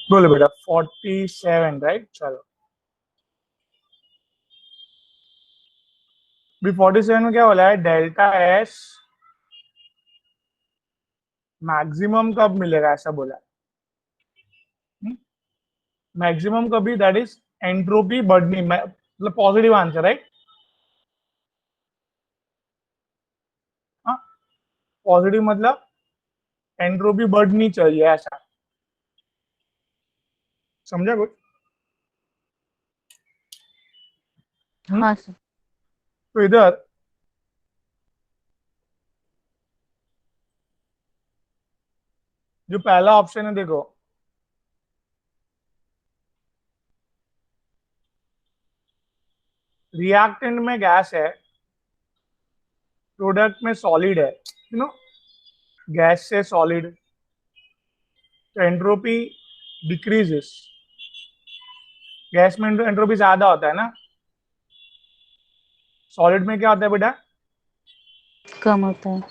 बोलो बेटा 47, राइट। चलो भी 47 में क्या बोला है, डेल्टा एस मैक्सिमम कब मिलेगा ऐसा बोला है। मैक्सिमम कभी, दैट इज एंट्रोपी बढ़नी, मतलब पॉजिटिव आंसर, राइट। हाँ, पॉजिटिव मतलब एंट्रोपी बढ़नी चाहिए ऐसा, समझा कुछ। हाँ सर। तो इधर जो पहला ऑप्शन है देखो, रिएक्टेंट में गैस है, प्रोडक्ट में सॉलिड है, यू नो, गैस से सॉलिड, तो एंट्रोपी डिक्रीजेस। गैस में एंट्रोपी ज्यादा होता है ना, सॉलिड में क्या होता है बेटा। कम होता है।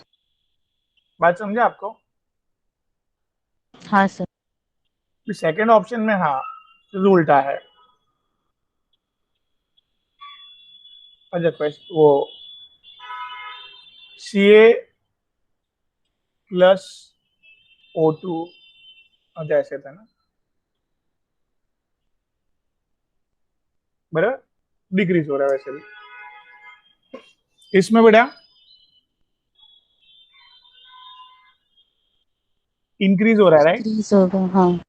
बात समझे आपको। हाँ सर। सेकेंड ऑप्शन में हाँ, तो उल्टा है। अच्छा वो सी प्लस O2, अच्छा ऐसे था ना, बराबर, डिक्रीज हो रहा है वैसे भी इसमें बेटा, इंक्रीज हो रहा है, राइट। डिक्रीज होगा, हाँ।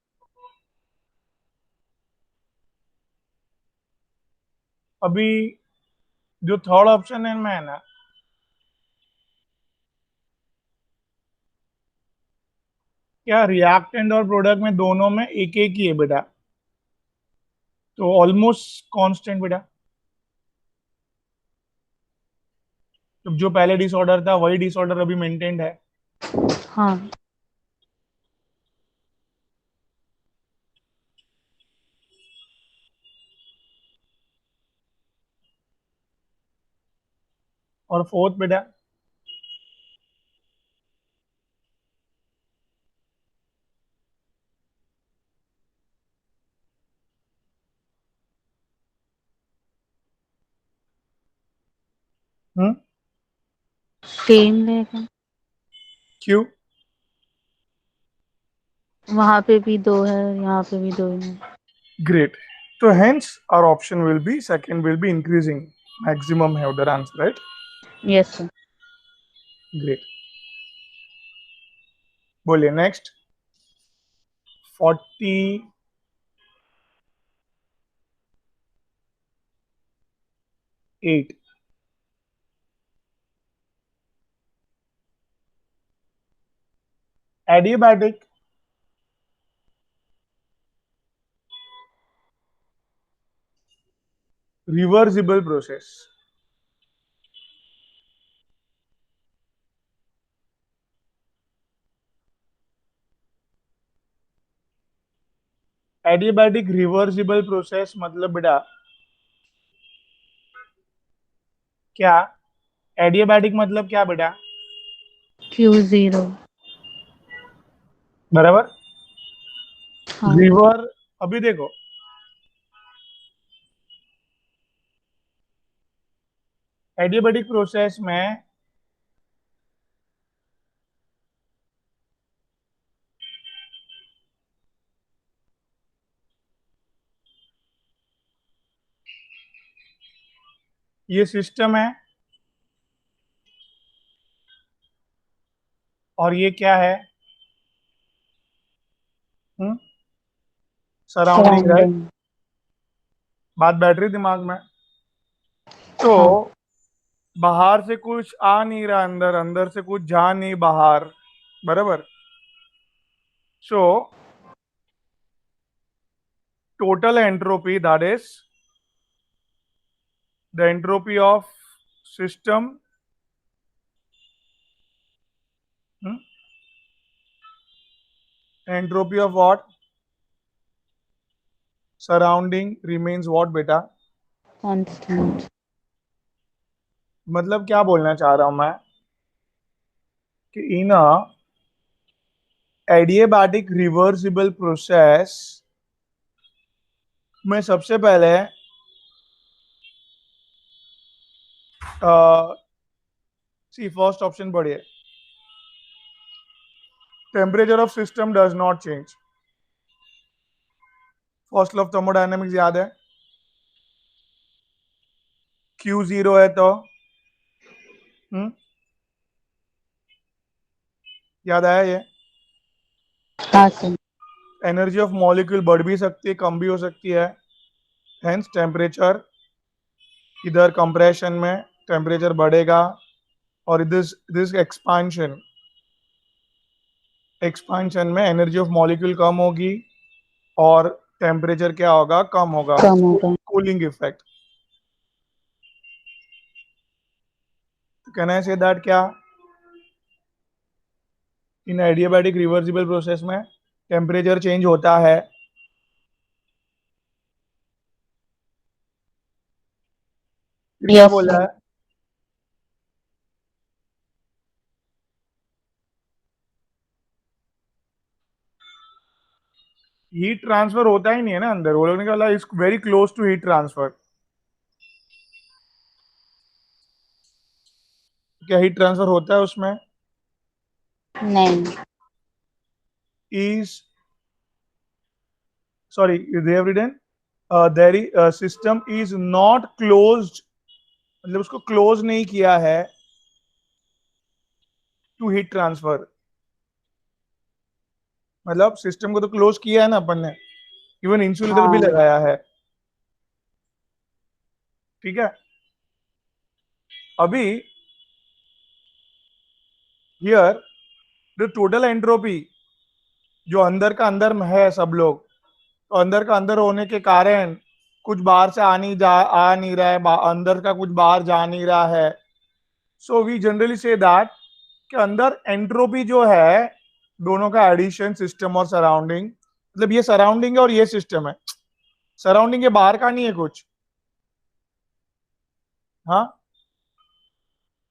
अभी जो थर्ड ऑप्शन है में है ना, क्या रिएक्टेंट और प्रोडक्ट में दोनों में एक एक ही है बेटा, तो ऑलमोस्ट कांस्टेंट बेटा। तो जो पहले डिसऑर्डर था वही डिसऑर्डर अभी मेंटेन्ड है। हाँ। और फोर्थ बेटा, सेम रहेगा। क्यों। वहां पे भी दो है, यहाँ पे भी दो है। ग्रेट। तो hence our option will be second will be increasing, maximum है उधर answer, right. Yes sir. Great, बोलिए next. 48, adiabatic reversible process, adiabatic reversible process मतलब बेटा क्या, एडियाबैटिक मतलब क्या बेटा, Q0। बराबर। हाँ। रिवर, अभी देखो एडियाबैटिक प्रोसेस में ये सिस्टम है और ये क्या है, सराउंडिंग, राइट। सराउंडिंग। बात बैठ रही दिमाग में। तो हाँ। बाहर से कुछ आ नहीं रहा अंदर, अंदर से कुछ जा नहीं बाहर, बराबर। So total entropy, that is the entropy of system entropy of what, surrounding remains what बेटा। कांस्टेंट। मतलब क्या बोलना चाह रहा हूं मैं कि इन अ adiabatic reversible process मैं सबसे पहले सी फर्स्ट ऑप्शन पढ़िए, temperature of system does not change. First law of thermodynamics याद है, Q 0 है तो याद आया ये? हाँ सर। एनर्जी ऑफ मॉलिक्यूल बढ़ भी सकती है, कम भी हो सकती है, हेंस टेम्परेचर, इधर कंप्रेशन में टेम्परेचर बढ़ेगा और दिस दिस एक्सपांशन में एनर्जी ऑफ मॉलिक्यूल कम होगी और टेम्परेचर क्या होगा, कम होगा, कम होगा। Cooling effect. Can I say that क्या इन एडियाबैटिक रिवर्सिबल प्रोसेस में टेम्परेचर चेंज होता है? फिर क्या यस बोला सर। है? हीट ट्रांसफर होता ही नहीं है ना अंदर, वो लोग ने कहा is very close to heat transfer. क्या हीट ट्रांसफर होता है उसमें? नहीं। is sorry they have written there is system is not closed, मतलब उसको क्लोज नहीं किया है टू हीट ट्रांसफर। मतलब सिस्टम को तो क्लोज किया है ना अपन ने, इवन इंसुलेटर भी हाँ। लगाया है, ठीक है। अभी हियर द टोटल एंट्रोपी जो अंदर का अंदर में है सब लोग, तो अंदर का अंदर होने के कारण कुछ बाहर से आ नहीं रहा है, अंदर का कुछ बाहर जा नहीं रहा है। So we generally say that कि अंदर एंट्रोपी जो है दोनों का एडिशन, सिस्टम और सराउंडिंग, मतलब ये सराउंडिंग है और ये सिस्टम है, सराउंडिंग के बाहर का नहीं है कुछ। हाँ,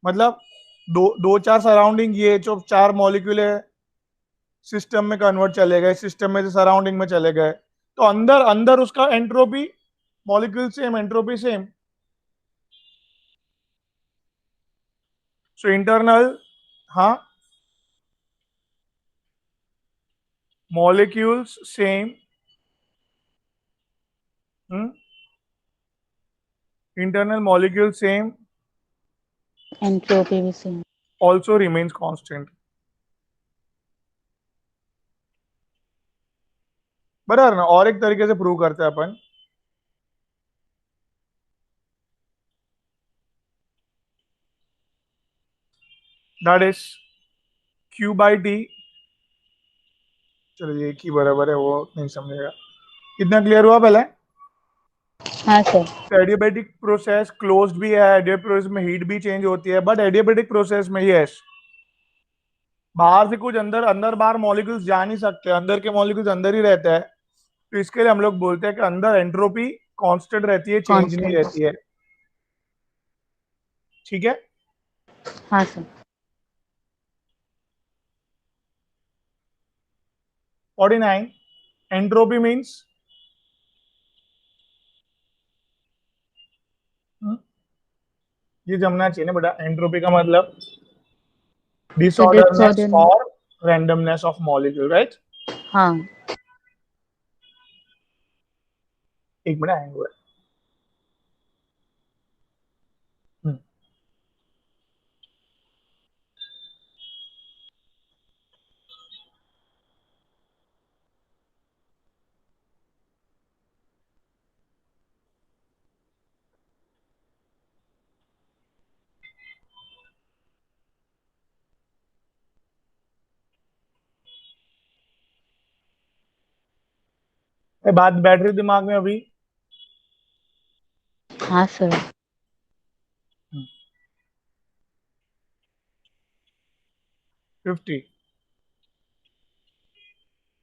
मतलब दो चार सराउंडिंग, ये जो चार मॉलिक्यूल है सिस्टम में कन्वर्ट चले गए, सिस्टम में से सराउंडिंग में चले गए, तो अंदर अंदर उसका entropy, molecule same, entropy same. So internal, हाँ, molecules same, internal molecule same, entropy भी सेम। also remains constant। बराबर ना? और एक तरीके से प्रूव करते हैं अपन, that is Q by T. चलो ये की बराबर है, वो नहीं समझेगा। कितना क्लियर हुआ पहले? हाँ सर। एडियाबैटिक प्रोसेस क्लोज्ड भी है, एडियाबैटिक प्रोसेस में हीट भी चेंज होती है, बट एडियाबैटिक प्रोसेस में यस, बाहर से कुछ अंदर, अंदर बाहर मॉलिक्यूल्स जा नहीं सकते, अंदर के मॉलिक्यूल्स अंदर ही रहते हैं। तो इसके लिए हम लोग बोलते हैं कि अंदर एंट्रोपी कांस्टेंट रहती है, चेंज नहीं कांस्टेंट। रहती है, ठीक है। हाँ सर। 49, एंट्रोपी मीन्स, ये जमना चाहिए ना बेटा, एंट्रोपी का मतलब तो डिसऑर्डरनेस डिसऑर्डर। और रैंडमनेस ऑफ मॉलिक्यूल, राइट? हाँ। एक मिनट हैंग हुआ है। बात बैठ रही दिमाग में अभी? हाँ sir. 50,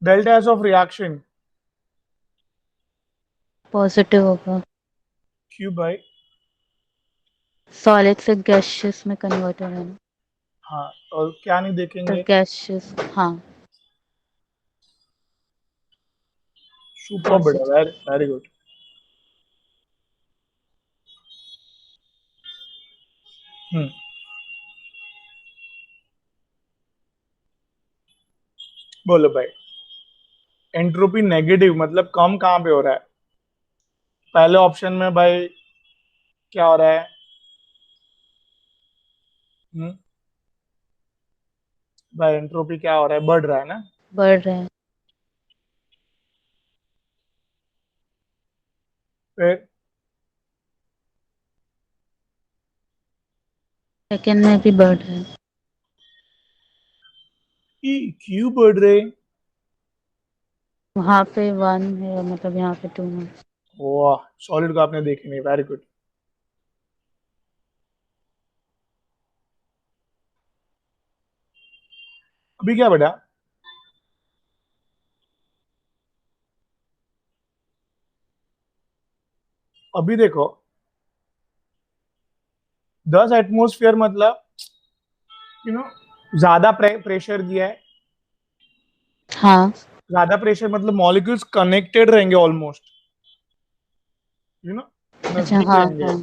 delta S of reaction positive होगा। Q बाई, सॉलिड से गैसियस में कन्वर्ट हो रहा है ना। हाँ, और क्या नहीं तो देखेंगे? गैसियस। हाँ। सुपर बेटा, positive. Very very good. Hmm, बोलो भाई। एंट्रोपी नेगेटिव मतलब कम कहाँ पे हो रहा है? पहले ऑप्शन में भाई क्या हो रहा है? हम्म, भाई एंट्रोपी क्या हो रहा है? बढ़ रहा है ना? बढ़ रहे हैं। फिर सेकंड में भी बढ़ रहे हैं। क्यों बढ़ रहे? वहां पे 1 है, मतलब यहाँ पे 2 है। वाह, सॉलिड को आपने देखी नहीं, वेरी गुड। अभी क्या बेटा? अभी देखो, 10 एटमोसफियर मतलब यू नो ज्यादा प्रेशर दिया है। हाँ। ज्यादा प्रेशर मतलब मॉलिक्यूल्स कनेक्टेड रहेंगे ऑलमोस्ट, यू नो अच्छा, नजदीक हाँ रहेंगे। हाँ।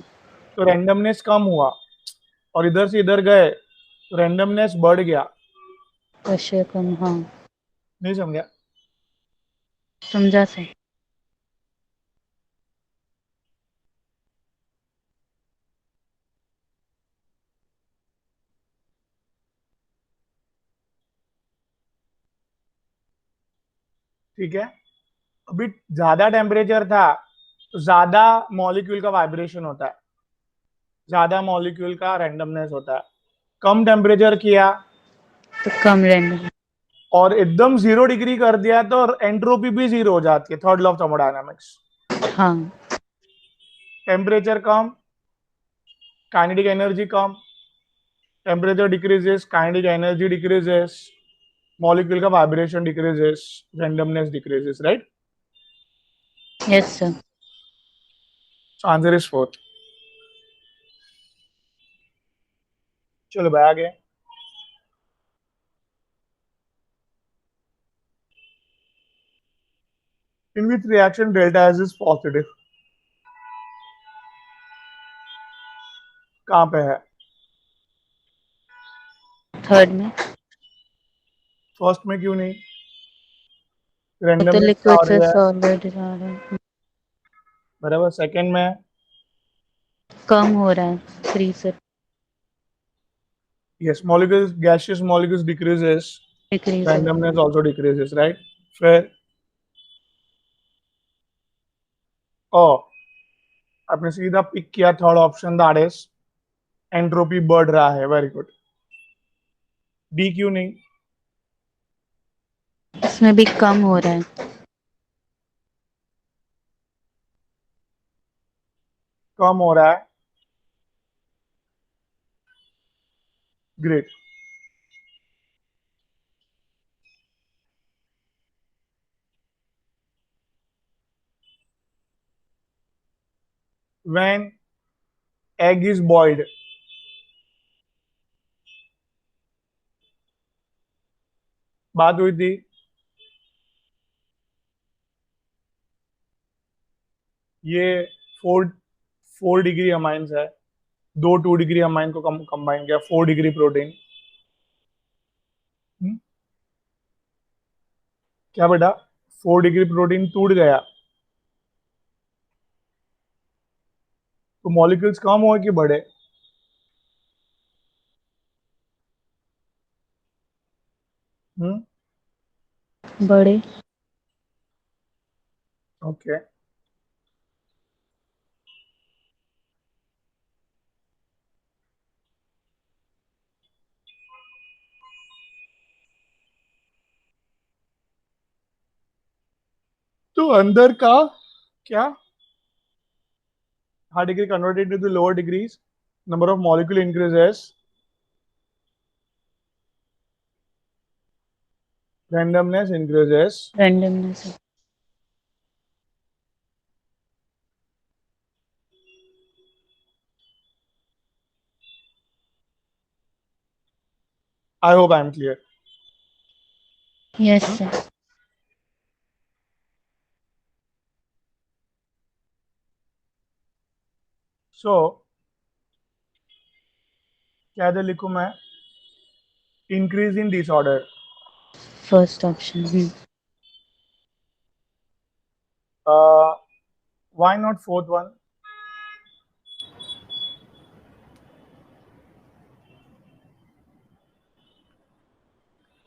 तो रैंडमनेस कम हुआ, और इधर से इधर गए तो रैंडमनेस बढ़ गया। प्रेशर कम, हाँ। नहीं समझा? समझा सर। ठीक है। अभी ज्यादा टेम्परेचर था तो ज्यादा मॉलिक्यूल का वाइब्रेशन होता है, ज्यादा मॉलिक्यूल का रैंडमनेस होता है। कम टेम्परेचर किया तो कम रैंडम। और एकदम 0 डिग्री कर दिया तो एंट्रोपी भी जीरो हो जाती है, थर्ड लॉ ऑफ थर्मोडायनामिक्स। हाँ। टेम्परेचर कम, काइनेटिक एनर्जी कम। Temperature decreases, kinetic energy decreases, molecule का vibration decreases, randomness decreases, right? Yes sir. Answer is fourth. चलो भाई आगे। In which reaction delta S is positive? कहाँ पे है? थर्ड में। फर्स्ट में क्यों नहीं? वो तो रैंडमनेस क्या लिक्विड हो से रही है? सॉलिड जा रहा है। बराबर। सेकंड में? कम हो रहा है 3 से। Yes, molecules, gaseous molecules decreases, decrease हो रहा है। Randomness also decreases, right? फिर ओ, आपने सीधा पिक किया third option, that is entropy बढ़ रहा है, वेरी गुड। डी क्यों नहीं? इसमें भी कम हो रहा है। कम हो रहा है, great. When egg is boiled, बात हुई थी, ये 4 डिग्री अमाइंस है, दो 2 डिग्री अमाइन को कंबाइन किया, 4 डिग्री प्रोटीन। क्या बेटा? 4 डिग्री प्रोटीन टूट गया तो मॉलिक्यूल्स कम हुए कि बढ़े? हम्म, बड़े। ओके। तो अंदर का क्या? high degree converted into the lower degrees, number of molecule increases, randomness increases. Randomness. I hope I am clear. Yes Hmm? Sir. So क्या इधर लिखूं मैं? Increase in disorder. First option. Why not fourth one?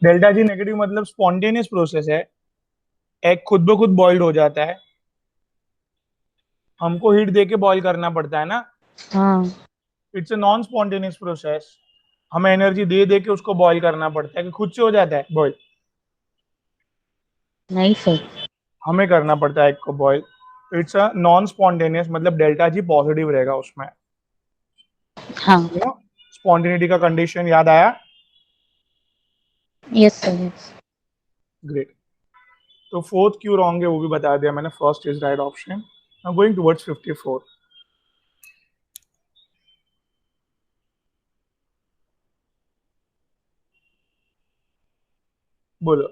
Delta G negative मतलब spontaneous process है, egg खुद ब खुद boiled हो जाता है, हमको हीट दे के बॉईल करना पड़ता है ना. हाँ। It's a non spontaneous process. हमें एनर्जी दे दे के उसको बॉईल करना पड़ता है कि खुद से हो जाता है बॉईल? नहीं सर। हमें करना पड़ता है एग को boil. It's a non spontaneous मतलब डेल्टा जी पॉजिटिव रहेगा उसमें. हाँ। यू नो, स्पॉन्टेनिटी का कंडीशन याद आया? Yes sir yes. ग्रेट. तो फोर्थ क्यों रॉन्ग है वो भी बता दिया मैंने. First is right option. Now going towards 54. बोलो.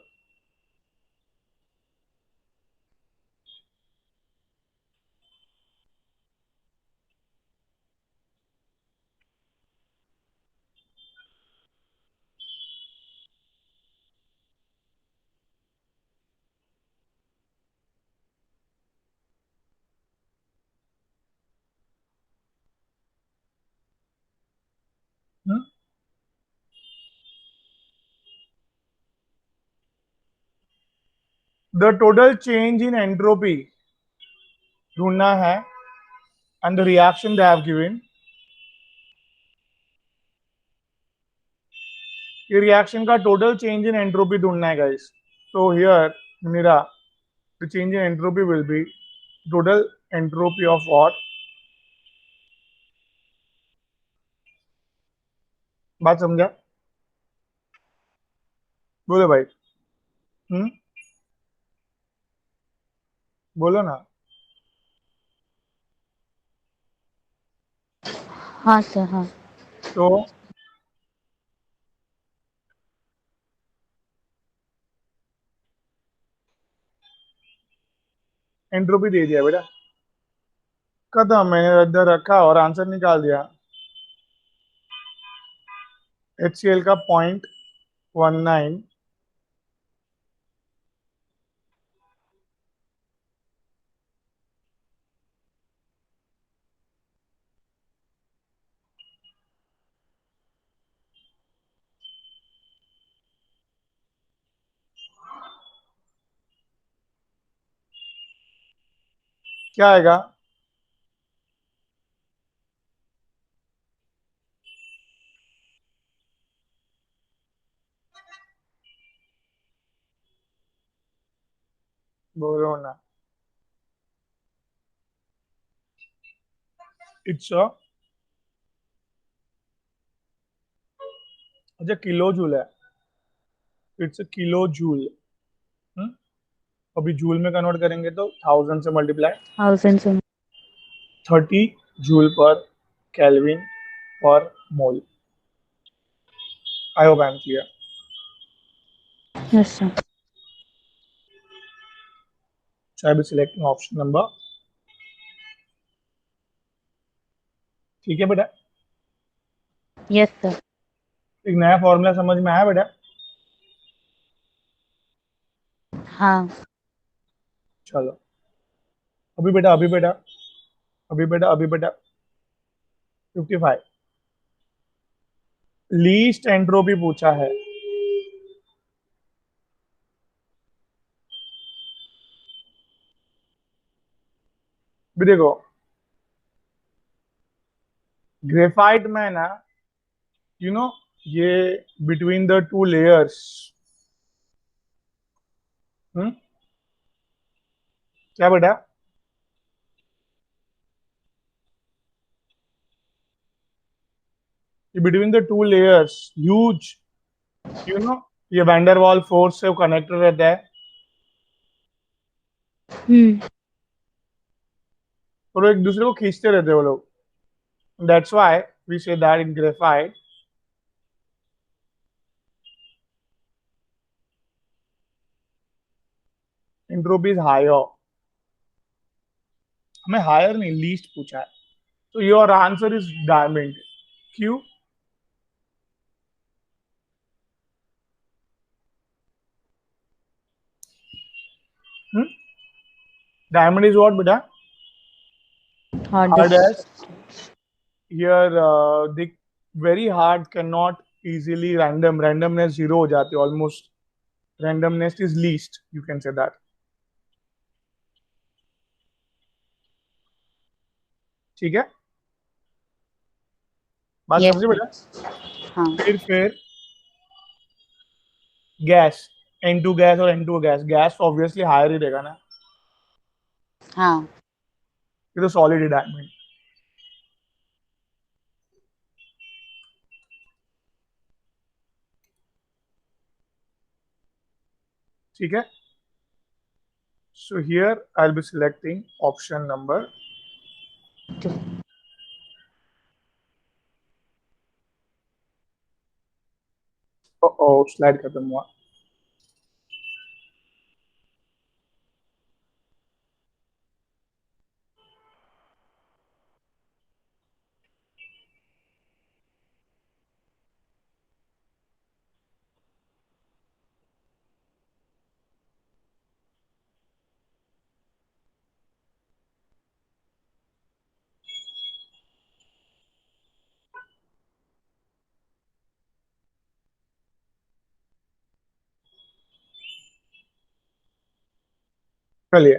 The total change in entropy ढूंढना है and the reaction they have given. ये रिएक्शन का टोटल चेंज इन एंट्रोपी ढूंढना है गाइस. तो हियर मेरा the change in entropy will be total entropy of what? बात समझा? बोलो भाई. हम्म. बोलो ना. हाँ सर हाँ। तो एंट्रोपी दे दिया बेटा, खत्म. मैंने इधर रखा और आंसर निकाल दिया. HCl का 0.19. क्या आएगा? बोलो ना. इट्स अ, अच्छा किलो जूल है. It's a kilo joule. अभी जूल में कन्वर्ट करेंगे तो 1000 से मल्टीप्लाई. थाउजेंड से। 30 joule per kelvin per mole. I hope I am clear. Yes sir. So I will be selecting option number. ठीक है बेटा. Yes sir. एक नया फॉर्मूला समझ में आया बेटा? हाँ। चलो. अभी बेटा, अभी बेटा, अभी बेटा, अभी बेटा. 55. लीस्ट एंट्रोपी पूछा है. भी देखो, ग्रेफाइट में ना, यू नो, ये बिटवीन द टू लेयर्स. हम्म. क्या बेटा? ये between the two layers huge, you know, ये वैंडरवाल फोर्स से कनेक्टेड रहता है हम्म। और वो एक दूसरे को खींचते रहते हैं वो लोग. That's why we say that in graphite entropy is higher. हमें हायर नहीं लीस्ट पूछा है. तो योर आंसर इज डायमंड. क्यों? Diamond is what, beta? Hardest. Here, the very hard cannot easily randomness 0 हो जाती है almost. Randomness is least, you can say that. ठीक है, बात यस समझे बेटा? हाँ फिर गैस, N2 गैस और N2 gas, gas obviously higher ही रहेगा ना, हाँ ये तो सॉलिड है डायमंड. ठीक है, so here I'll be selecting option number. Slide खत्म हुआ. चलिए,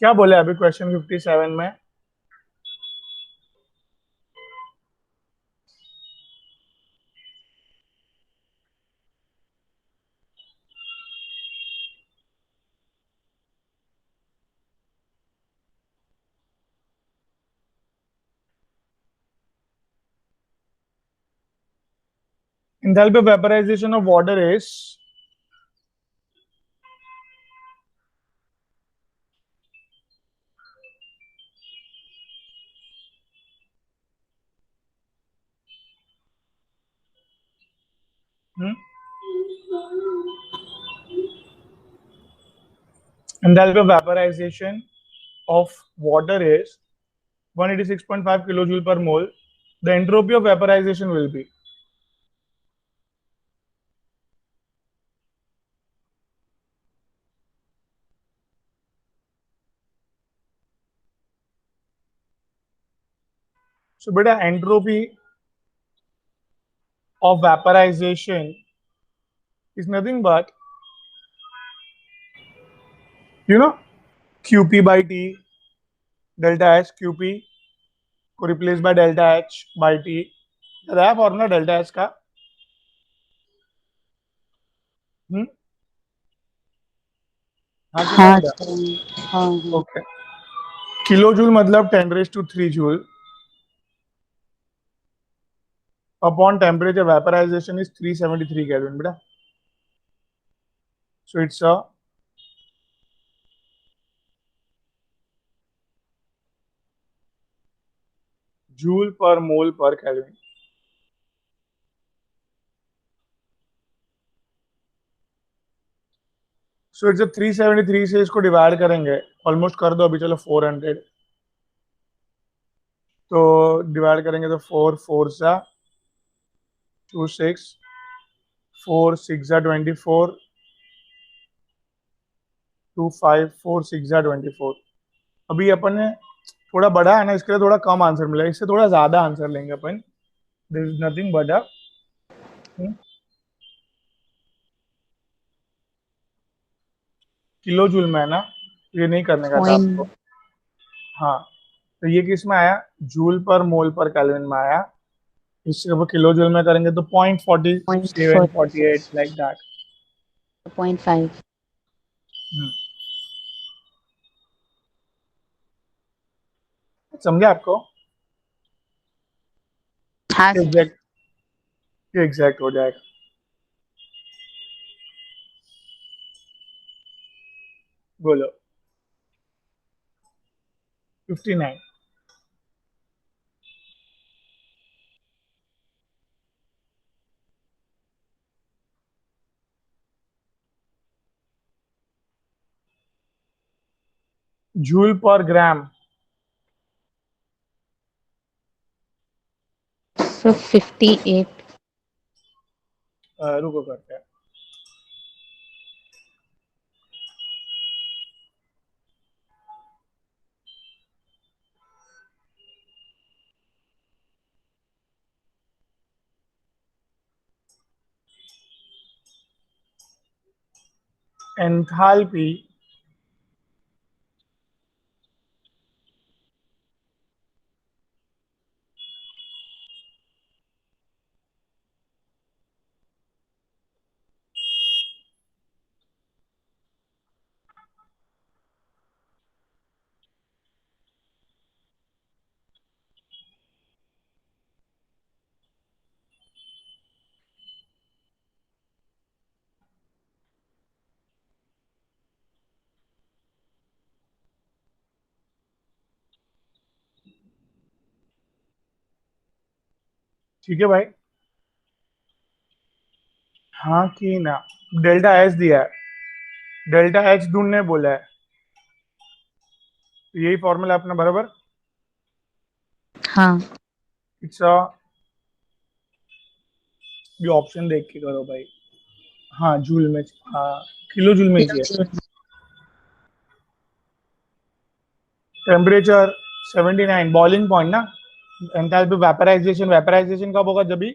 क्या बोले अभी क्वेश्चन 57 में? Enthalpy of vaporization of water is enthalpy of vaporization of water is 186.5 kilojoule per mole. The entropy of vaporization will be. So, beta, entropy of vaporization is nothing but, QP by T, delta H QP को replace by delta H by T. रहा formula delta H का. हाँ कि नहीं हाँ बेटा? हाँ हाँ ओके, किलो जूल मतलब 10⁻³ joule upon temperature vaporization is 373 kelvin बेटा. सो इट्स अ जूल पर मोल पर केल्विन. सो इट्स 373 से इसको डिवाइड करेंगे, ऑलमोस्ट कर दो अभी, चलो 400. तो डिवाइड करेंगे तो 4 4 सा 2 6, 4 6 सा 24, 2 5 4 6 सा 24. अभी अपन ने थोड़ा बड़ा है ना, इसके लिए थोड़ा कम आंसर मिला, इससे थोड़ा ज्यादा आंसर लेंगे अपन. This is nothing but a kilo joule में है ना, ये नहीं करने का था आपको. पॉइंट हाँ, तो ये किस में आया? जूल पर मोल पर केल्विन में आया. इससे अब किलो जूल में करेंगे तो 0.47 48 लाइक दैट. 0.5 समझे आपको? हाँ सर एग्जैक्ट, ये एग्जैक्ट हो जाएगा. बोलो. 59. जूल पर ग्राम तो 58। रुको करते हैं। एंथैल्पी ठीक है भाई। हाँ कि ना, डेल्टा एच दिया है, डेल्टा एच ढूंढने बोला है, तो यही फॉर्मूला अपना बराबर। हाँ, इट्स ये ऑप्शन देख के करो भाई। हाँ जूल में, हाँ किलो जूल में चाहिए। Kilo joule. Temperature 79, boiling point ना। एंथैल्पी वेपराइजेशन, वेपराइजेशन कब होगा, जब भी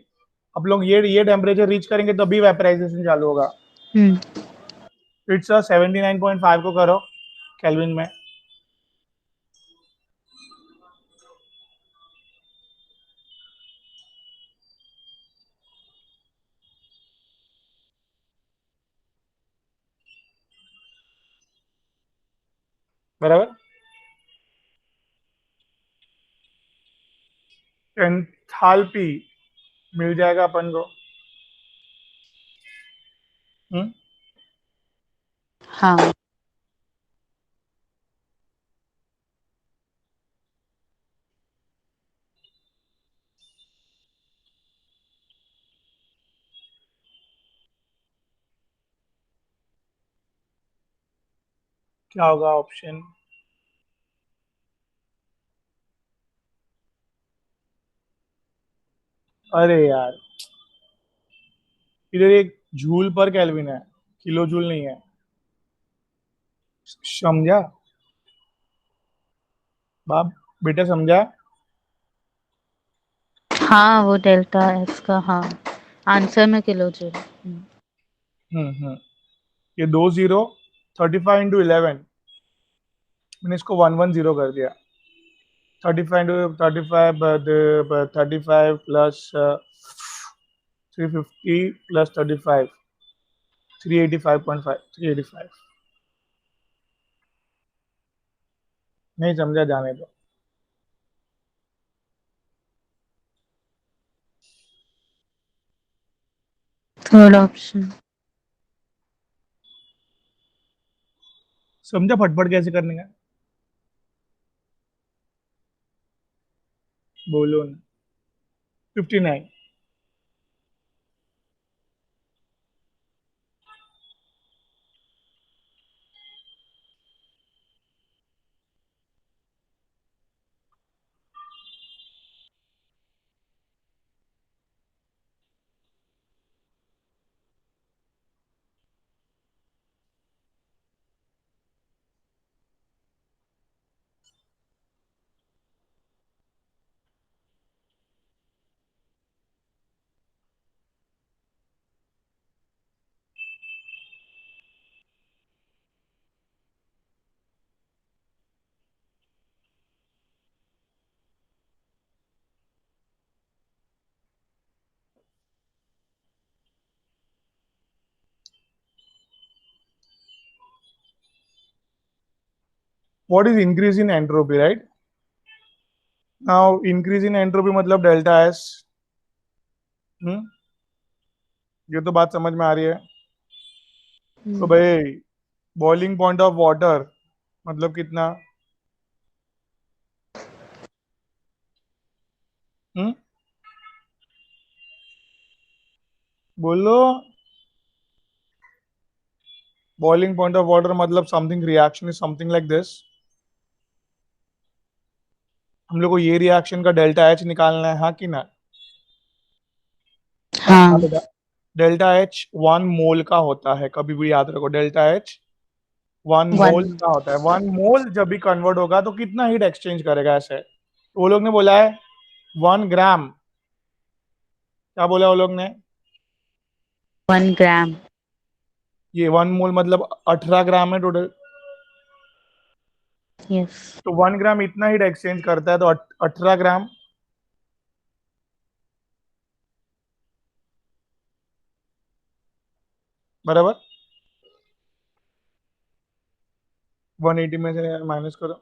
आप लोग ये टेम्परेचर रीच करेंगे तभी वेपराइजेशन चालू होगा। हम्म। इट्स 79.5 को करो केल्विन में। बराबर। एंथैल्पी मिल जाएगा अपन को। हम्म। हाँ, क्या होगा ऑप्शन? अरे यार, इधर एक जूल पर केल्विन है, किलो जूल नहीं है। समझा बाप, बेटा समझा। हाँ, वो डेल्टा एक्स का, हाँ, आंसर में किलो जूल। हम्म। ये 2 0, 35 × 11, मैंने इसको 110 कर दिया। 35 × 35, 35 प्लस 350 प्लस 35, 385.5, 385। नहीं समझा, जाने दो। Third option. समझा फटफट कैसे करने का, बोलो ना। 59। What is increase in entropy, right? Now increase in entropy मतलब डेल्टा एस। हम्म, ये तो बात समझ में आ रही है। तो भाई बॉइलिंग पॉइंट ऑफ वाटर मतलब कितना? हम्म, बोलो। बॉइलिंग पॉइंट ऑफ वाटर मतलब something, reaction is something like this. हम लोग को ये रिएक्शन का डेल्टा एच निकालना है, हाँ कि ना? हाँ बेटा, डेल्टा एच 1 मोल का होता है, कभी भी याद रखो, डेल्टा एच 1 मोल 1 का होता है। 1 मोल जब भी कन्वर्ट होगा तो कितना हीट एक्सचेंज करेगा ऐसे? तो वो लोग ने बोला है 1 ग्राम। क्या बोला वो लोग ने? 1 ग्राम। ये 1 मोल मतलब 18 ग्राम है टोटल। यस। तो 1 ग्राम इतना हीट एक्सचेंज करता है, तो 18 ग्राम बराबर। 180 में से माइनस करो।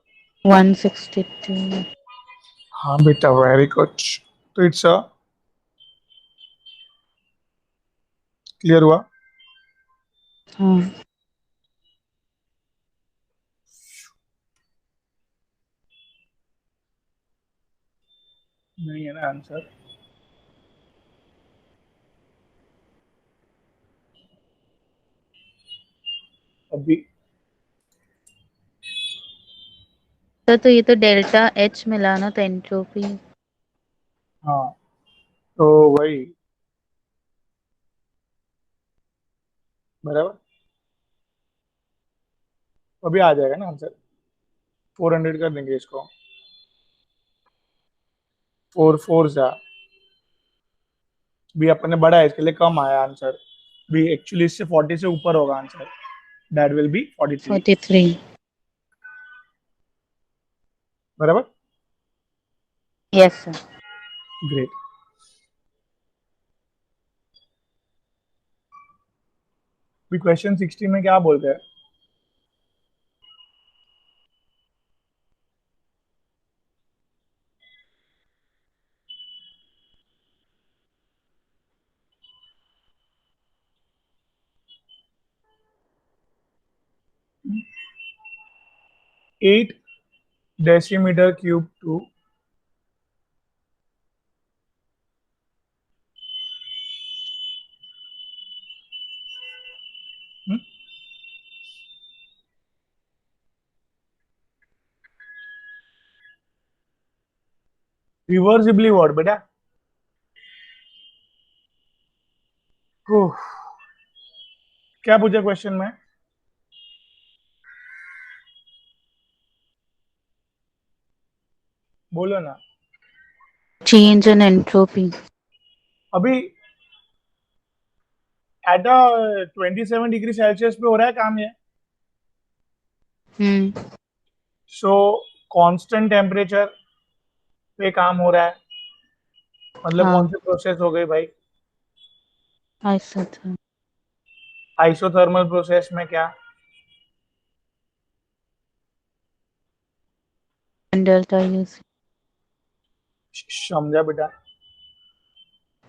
162। हाँ बेटा, वेरी गुड। तो इट्स अ क्लियर हुआ? हाँ। नहीं है ना आंसर? अभी तो ये तो डेल्टा एच मिला ना, तो एंट्रोपी। हाँ, तो वही बराबर। अभी आ जाएगा ना आंसर। 400 कर देंगे इसको। 4 4 जा भी अपने बड़ा है, इसके लिए कम आया आंसर। भी एक्चुअली इससे 40 से ऊपर होगा आंसर। That will be 43। 43। बराबर। Yes sir. ग्रेट। भी क्वेश्चन 60 में क्या बोलते हैं? At decimeter cube to reversibly word बेटा। उफ, क्या पूछा क्वेश्चन में? बोलो ना। Change in entropy. अभी एट 27 डिग्री सेल्सियस पे हो रहा है काम ये। हम्म। सो कांस्टेंट टेम्परेचर पे काम हो रहा है, मतलब कौन हाँ, सी प्रोसेस हो गई भाई? ऐसा था। आइसोथर्मल प्रोसेस में क्या? Delta use. समझा बेटा?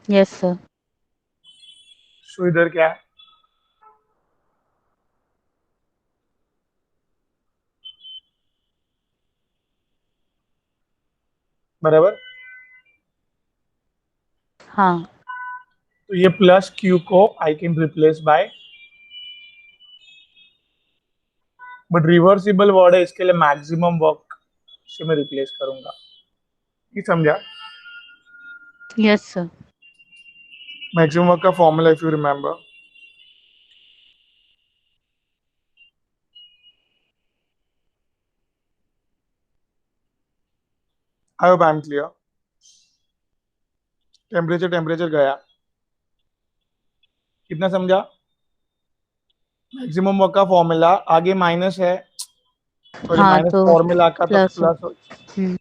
Yes sir. सो इधर क्या है? बराबर। हाँ। तो ये प्लस क्यू को I can replace by, but reversible word है, इसके लिए मैक्सिमम वर्क से मैं रिप्लेस करूंगा। ये समझा? Yes sir. मैक्सिमम वर्क का formula if you remember. I hope I am clear. Temperature temperature गया, कितना समझा? मैक्सिमम वर्क का फॉर्मूला आगे माइनस है, सॉरी हाँ माइनस तो फॉर्मूला का तो plus. Plus. Hmm.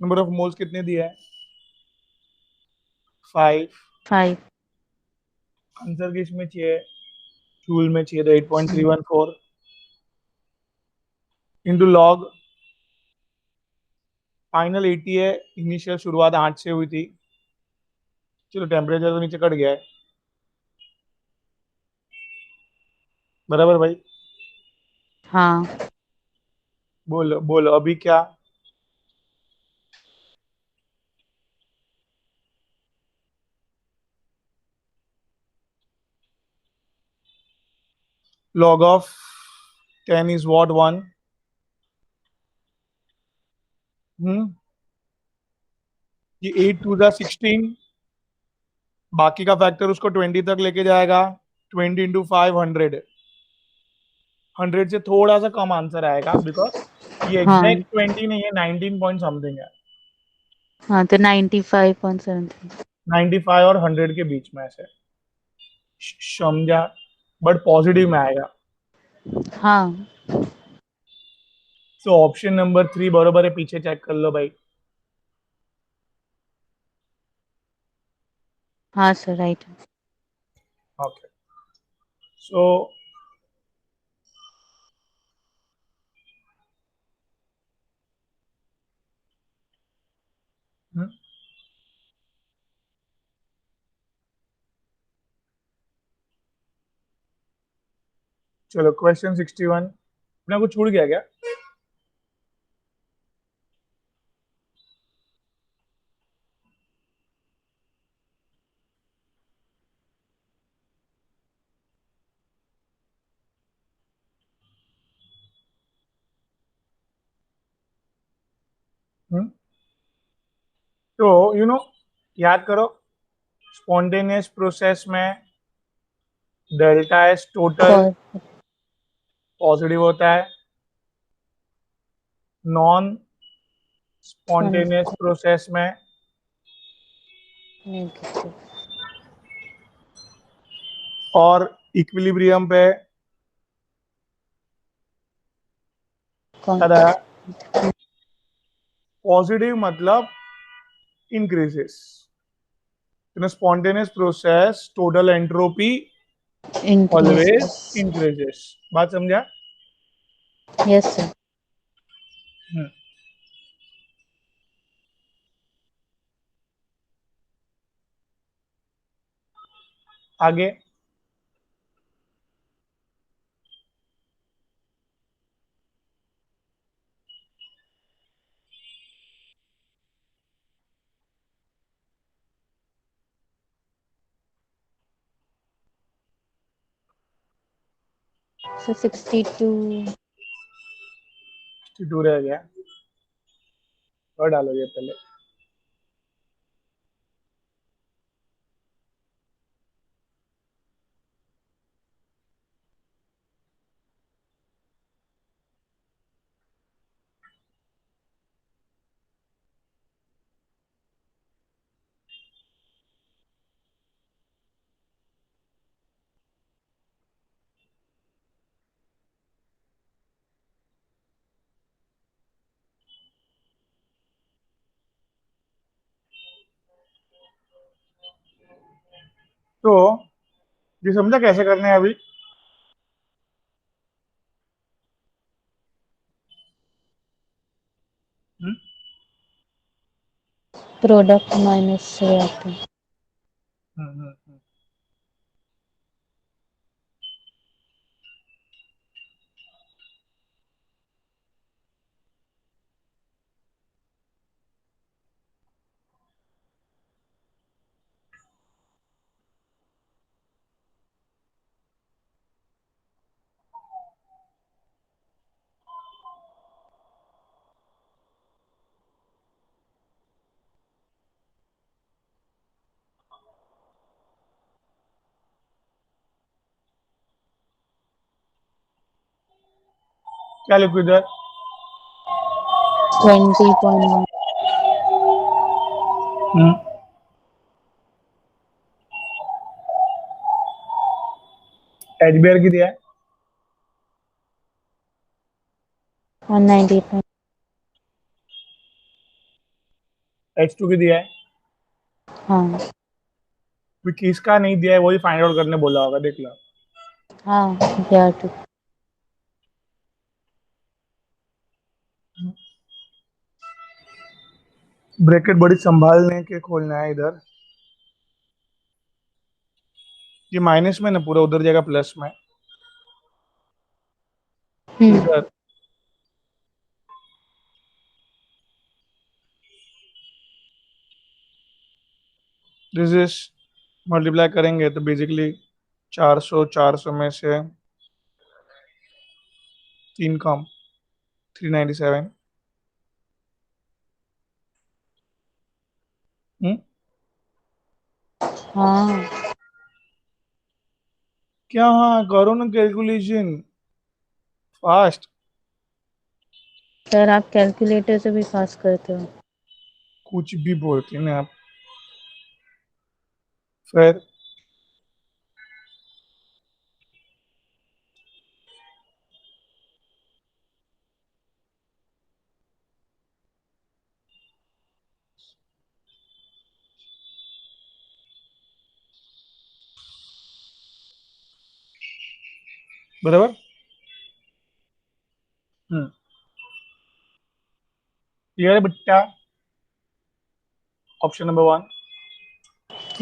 Number of moles कितने दिया है? 5। 5। आंसर किस में चाहिए? जूल में चाहिए, तो 8.314 इंटू लॉग फाइनल 80 है। इनिशियल शुरुआत 8 से हुई थी। चलो टेम्परेचर तो नीचे कट गया है। बराबर भाई। हाँ। बोलो बोलो अभी क्या? log of 10 is what? 1। हम्म ये 8 2 16। बाकी का फैक्टर उसको 20 तक लेके जाएगा। 20 इंटू 5 100। 100 से थोड़ा सा कम आंसर आएगा बिकॉज ये हाँ एग्जैक्ट 20 नहीं है, 19 पॉइंट समथिंग है। हाँ, तो 95.73। 95 और 100 के बीच में ऐसे, समझा? बट पॉजिटिव में आएगा। हाँ सो ऑप्शन नंबर 3 बरोबर है, पीछे चेक कर लो भाई। हाँ सर, राइट। ओके, सो चलो क्वेश्चन 61। अपना कुछ छूट गया क्या? हम्म? तो याद करो, स्पॉन्टेनियस प्रोसेस में डेल्टा एस टोटल पॉजिटिव होता है, नॉन स्पॉन्टेनियस प्रोसेस में नेगेटिव। और इक्विलिब्रियम पे कौन? क्या आया? पॉजिटिव मतलब increases. In spontaneous process total entropy always increase. Increases. बात समझा? Yes sir. हम्म, आगे। सर 62। 62 रह गया, और डालो ये पहले। तो ये समझा कैसे करने हैं अभी? Hmm? Product minus reactant. Hmm, hmm, hmm. क्या लिखो इधर? 20.1। एचबीआर की दिया है। 190। H2 की दिया है। हाँ कोई किसका नहीं दिया है, वही फाइंड आउट करने बोला होगा, देख लो। हाँ, या टू। ब्रैकेट बड़ी संभालने के खोलना है इधर। ये माइनस में ना पूरा, उधर जाएगा प्लस में। इधर दिस इज, मल्टीप्लाई करेंगे तो बेसिकली 400, 400 में से 3 कम, 397। हम्म? हाँ क्या? हाँ, करो ना कैलकुलेशन फास्ट। सर, आप कैलकुलेटर से भी पास करते हो। कुछ भी बोलते हैं ना आप। फिर बराबर। क्लियर है बेटा? Option number 1।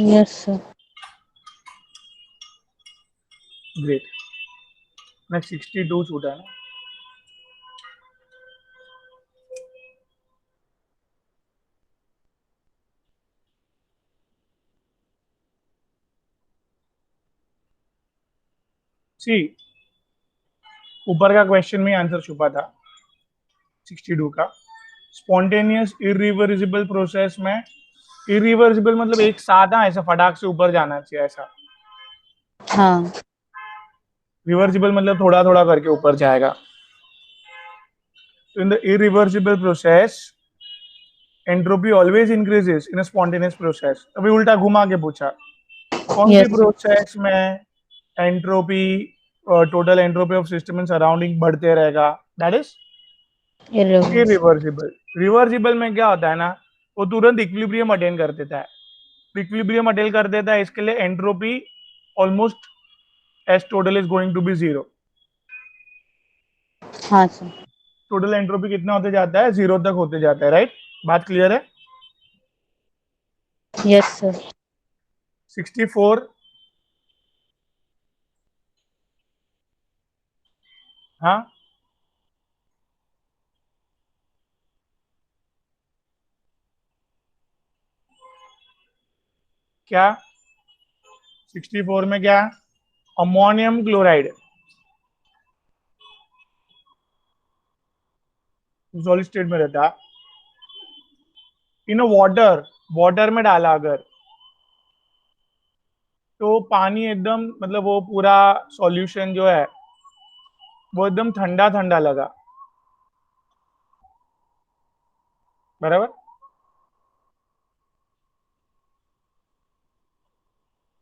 Yes sir. Great. Next 62 छूटा है ना। सी, ऊपर का क्वेश्चन में आंसर छुपा था 62 का। स्पॉन्टेनियस इरिवर्सिबल प्रोसेस में, इरिवर्सिबल मतलब एक साथ ना ऐसा फटाक से ऊपर जाना चाहिए ऐसा। हाँ। रिवर्सिबल मतलब थोड़ा थोड़ा करके ऊपर जाएगा। तो in the irreversible process entropy always increases in a spontaneous process. अभी उल्टा घुमा के पूछा, कौन सी यस। प्रोसेस में entropy, total entropy of system and surrounding बढ़ते रहेगा? That is irreversible. Irreversible. Reversible में क्या होता है ना, वो तुरंत इक्विलिब्रियम अटेन कर देता है। इक्विलिब्रियम अटेन कर देता है, इसके लिए entropy almost as total is going to be zero. हाँ सर। टोटल एंट्रोपी कितना होते जाता है? जीरो तक होते जाता है, राइट? बात क्लियर है? Yes sir. 64। हाँ, क्या 64 में क्या? अमोनियम क्लोराइड सॉलिड स्टेट में रहता है, इन वाटर, वाटर में डाला अगर, तो पानी एकदम मतलब वो पूरा सॉल्यूशन जो है वो एकदम ठंडा ठंडा लगा, बराबर।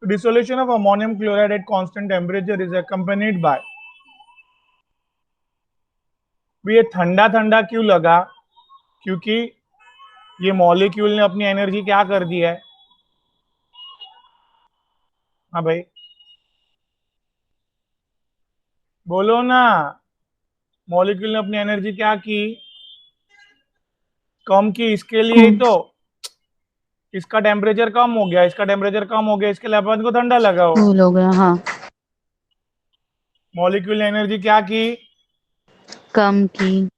Dissolution of ammonium chloride at constant temperature is accompanied by, ये ठंडा ठंडा क्यों लगा? क्योंकि ये मॉलिक्यूल ने अपनी एनर्जी क्या कर दी है? हाँ भाई, बोलो ना। मॉलिक्यूल ने अपनी एनर्जी क्या की? कम की। इसके लिए ही कूल। तो इसका टेम्परेचर कम हो गया, इसका टेम्परेचर कम हो गया, इसके लिए अपन को ठंडा लगा हो। कूल हो गया, हाँ। मॉलिक्यूल ने एनर्जी क्या की? कम की।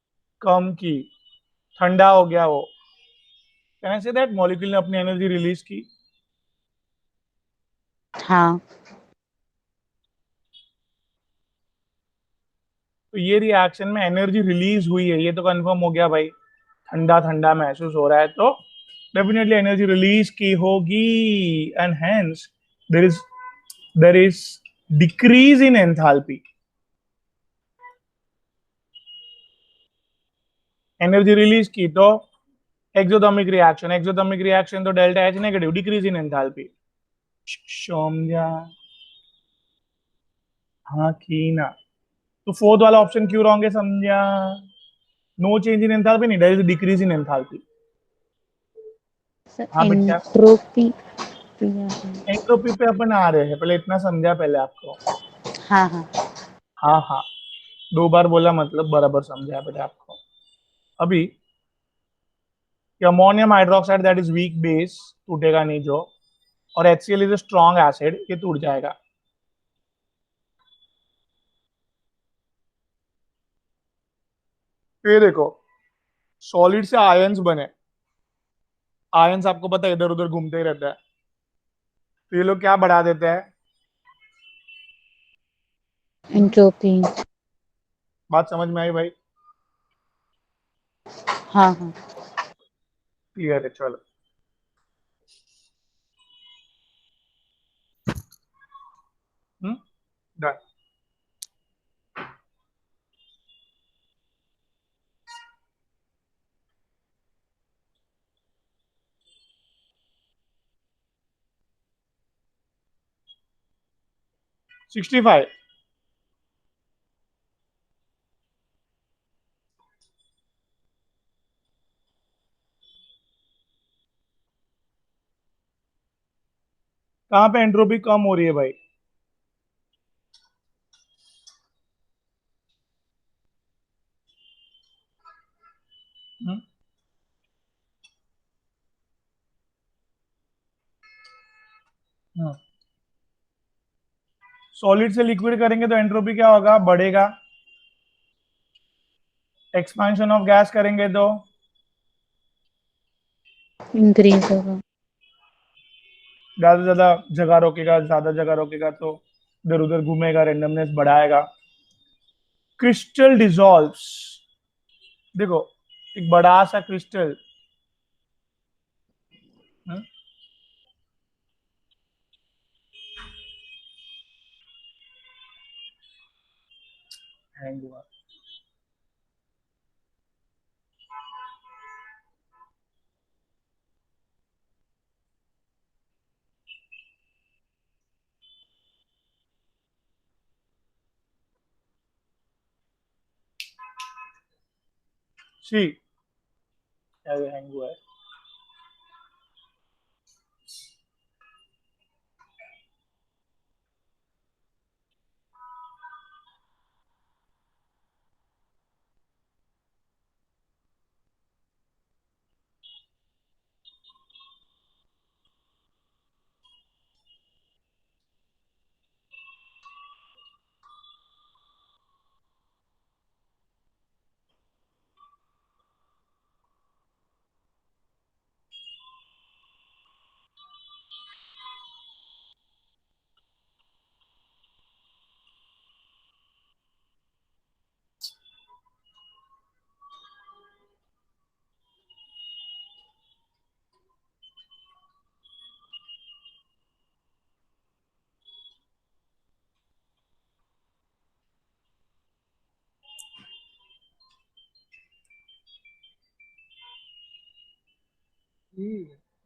कम की, ठंडा हो गया वो। Can I say that molecule ने अपनी एनर्जी रिलीज की? हाँ। तो ये रिएक्शन में एनर्जी रिलीज हुई है, ये तो कंफर्म हो गया भाई। ठंडा ठंडा महसूस हो रहा है तो डेफिनेटली एनर्जी रिलीज की होगी, and hence there is there is decrease in enthalpy. Energy release की तो एक्सोथर्मिक रिएक्शन, एक्सोथर्मिक रिएक्शन तो delta H negative, decrease in enthalpy. समझा? हाँ की ना। तो फोर्थ वाला ऑप्शन क्यों रॉन्ग है, समझा? नो चेंज इन एंथैल्पी नहीं, there is decrease in enthalpy. Sir, हाँ बेटा, एंट्रोपी। एंट्रोपी पे अपन आ रहे हैं, पहले इतना समझा पहले आपको। हाँ हाँ। हाँ हाँ, दो बार बोला मतलब बराबर समझा बेटा आपको। अभी ammonium hydroxide that is weak base टूटेगा नहीं जो, और HCl is a strong acid, ये टूट जाएगा। ये देखो, सॉलिड से आयंस बने। आयंस आपको पता है इधर उधर घूमते ही रहता है, तो ये लोग क्या बढ़ा देते हैं? एंट्रोपी। बात समझ में आई भाई? हाँ हाँ। क्लियर है, चलो। डन। Sixty five. कहाँ पे एंट्रोपी कम हो रही है भाई? हम्म? हाँ। सॉलिड से लिक्विड करेंगे तो एंट्रोपी क्या होगा? बढ़ेगा। एक्सपांशन ऑफ गैस करेंगे तो इंक्रीज होगा। ज्यादा से ज्यादा जगह रोकेगा, ज्यादा जगह रोकेगा तो इधर उधर घूमेगा, रेंडमनेस बढ़ाएगा। Crystal dissolves. देखो, एक बड़ा सा क्रिस्टल, हैंग हुआ। सी, हैंग हुआ है।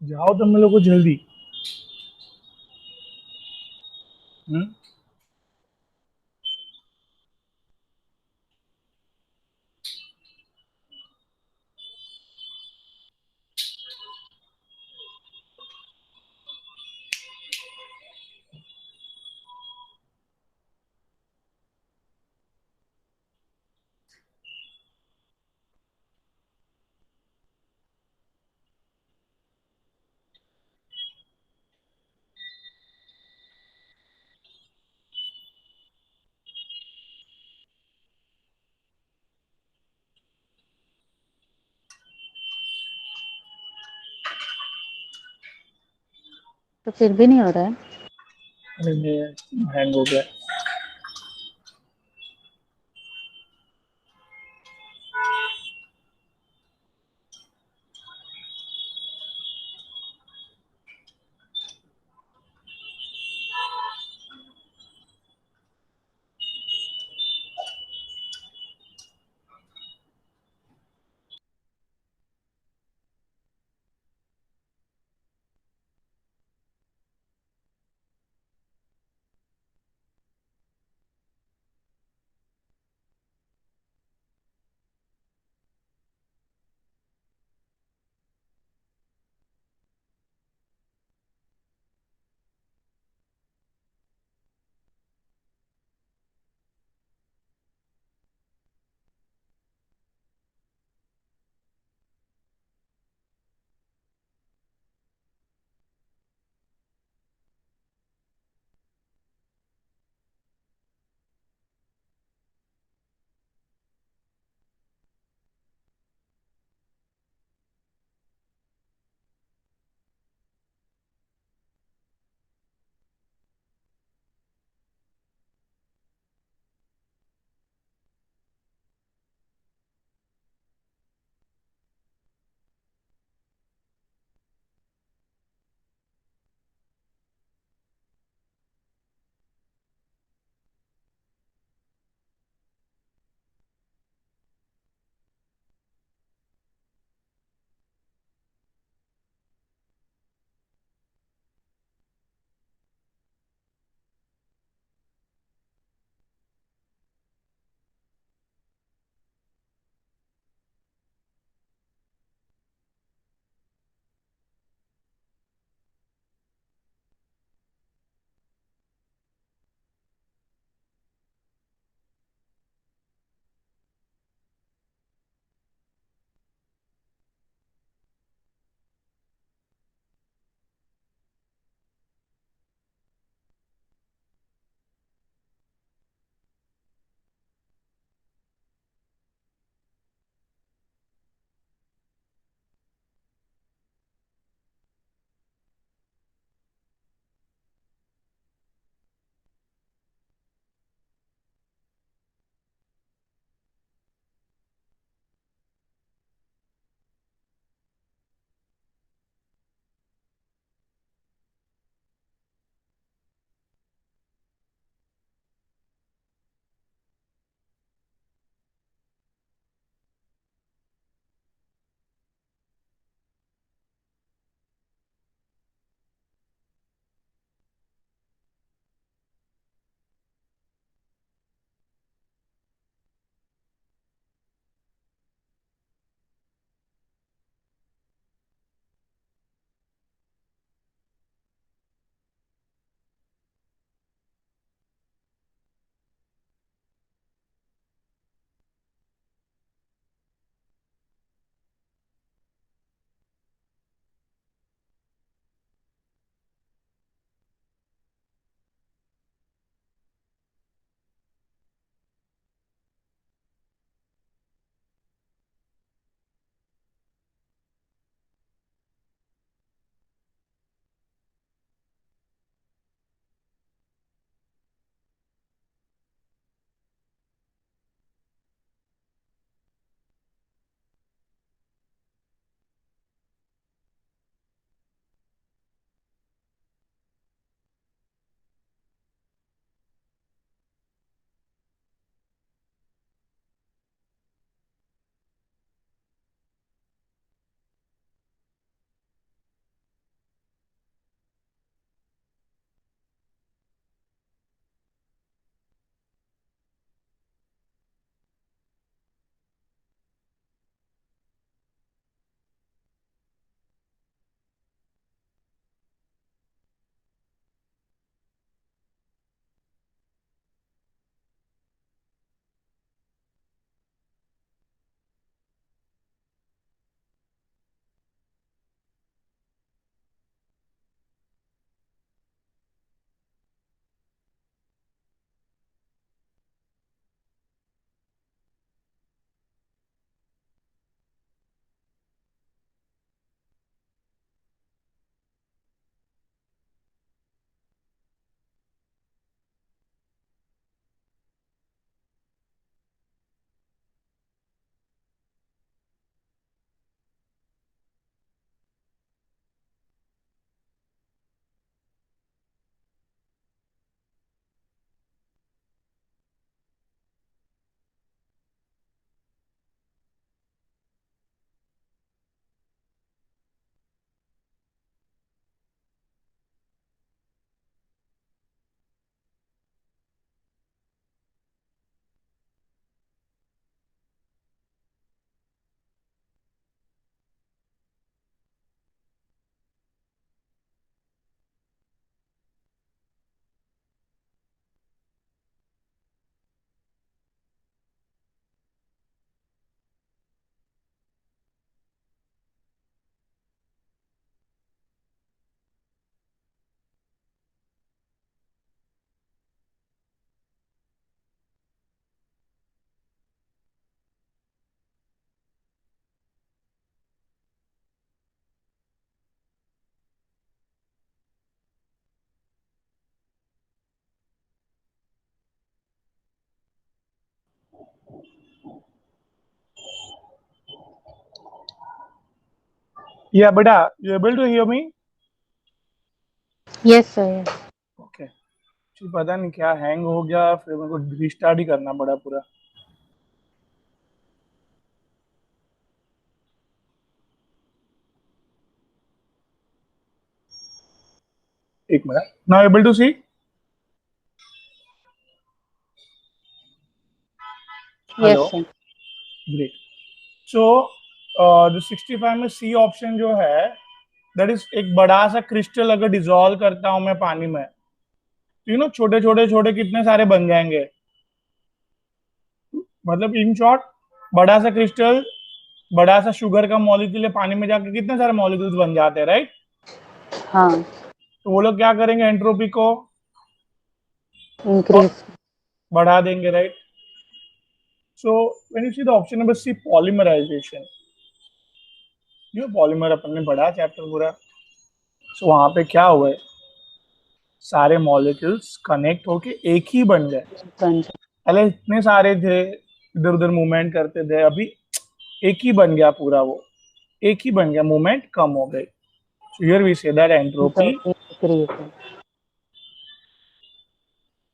जाओ तुम लोग को जल्दी। हम्म? तो फिर भी नहीं हो रहा है। अरे हैंग हो गया। Yeah, beta, you able to hear me? Yes, sir. Yes. Okay. जी पता नहीं क्या हैंग हो गया, फिर मेरे को रिस्टार्ट ही करना पड़ा पूरा. एक minute. Now able to see? Yes, Hello. sir. Great. So जो 65 में सी ऑप्शन जो है, दैट इज एक बड़ा सा क्रिस्टल अगर डिसॉल्व करता हूं मैं पानी में, यू नो छोटे छोटे छोटे कितने सारे बन जाएंगे. मतलब इन शॉर्ट, बड़ा सा क्रिस्टल, बड़ा सा शुगर का मॉलिक्यूल पानी में जाके कितने सारे मॉलिक्यूल्स बन जाते हैं, राइट. हाँ. तो वो लोग क्या करेंगे, एंट्रोपी को और Increase. बढ़ा देंगे, right. So when you see the option number C, polymerization, ये पॉलीमर अपन ने पढ़ा चैप्टर पूरा. सो वहां पे क्या हुआ है, सारे मॉलिक्यूल्स कनेक्ट होके एक ही बन गए. Bunch. पहले इतने सारे थे, इधर उधर मूवमेंट करते थे, अभी एक ही बन गया पूरा, वो एक ही बन गया, मूवमेंट कम हो गई. So here we say that entropy. Increase.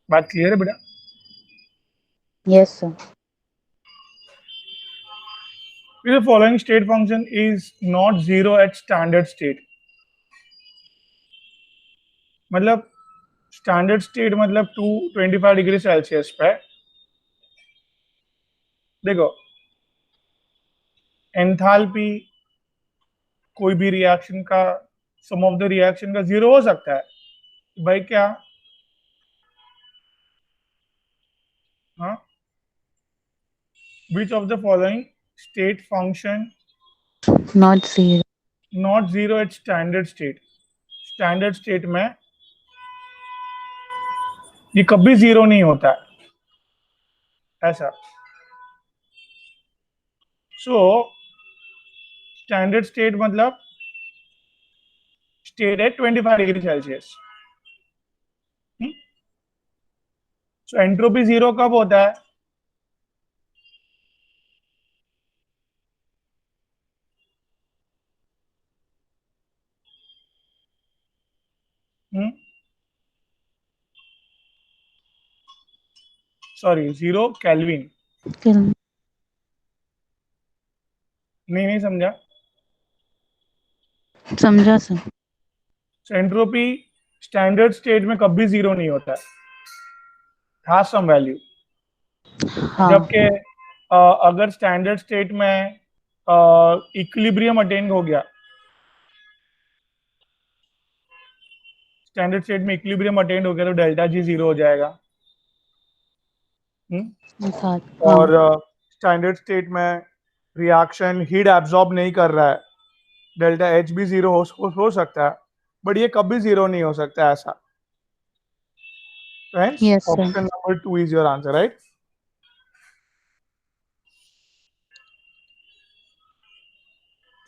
बात क्लियर है बेटा? Yes, sir. The following state function is not zero at standard state. मतलब स्टैंडर्ड स्टेट मतलब 225 डिग्री सेल्सियस पे. देखो, एंथैल्पी कोई भी रिएक्शन का, सम ऑफ द रिएक्शन का जीरो हो सकता है भाई. क्या? हाँ. Which of the following state function Not zero. Not zero at standard state. Standard state में ये कभी जीरो नहीं होता है ऐसा. सो स्टैंडर्ड स्टेट मतलब स्टेट है 25 degree Celsius. So entropy zero कब होता है? Sorry, zero kelvin. Kill. नहीं समझा. समझा सर. एंट्रोपी स्टैंडर्ड स्टेट में कभी जीरो नहीं होता है, हैज सम वैल्यू. हाँ. जबकि अगर स्टैंडर्ड स्टेट में इक्विलिब्रियम अटेन हो गया, स्टैंडर्ड स्टेट में इक्विलिब्रियम अटेन हो गया तो डेल्टा जी जीरो हो जाएगा. साथ. और हाँ. स्टैंडर्ड स्टेट में रिएक्शन हीट एब्जॉर्ब नहीं कर रहा है, डेल्टा एच भी जीरो हो सकता है, बट ये कभी जीरो नहीं हो सकता ऐसा. Hence, Yes, sir. option number 2 is your answer, right?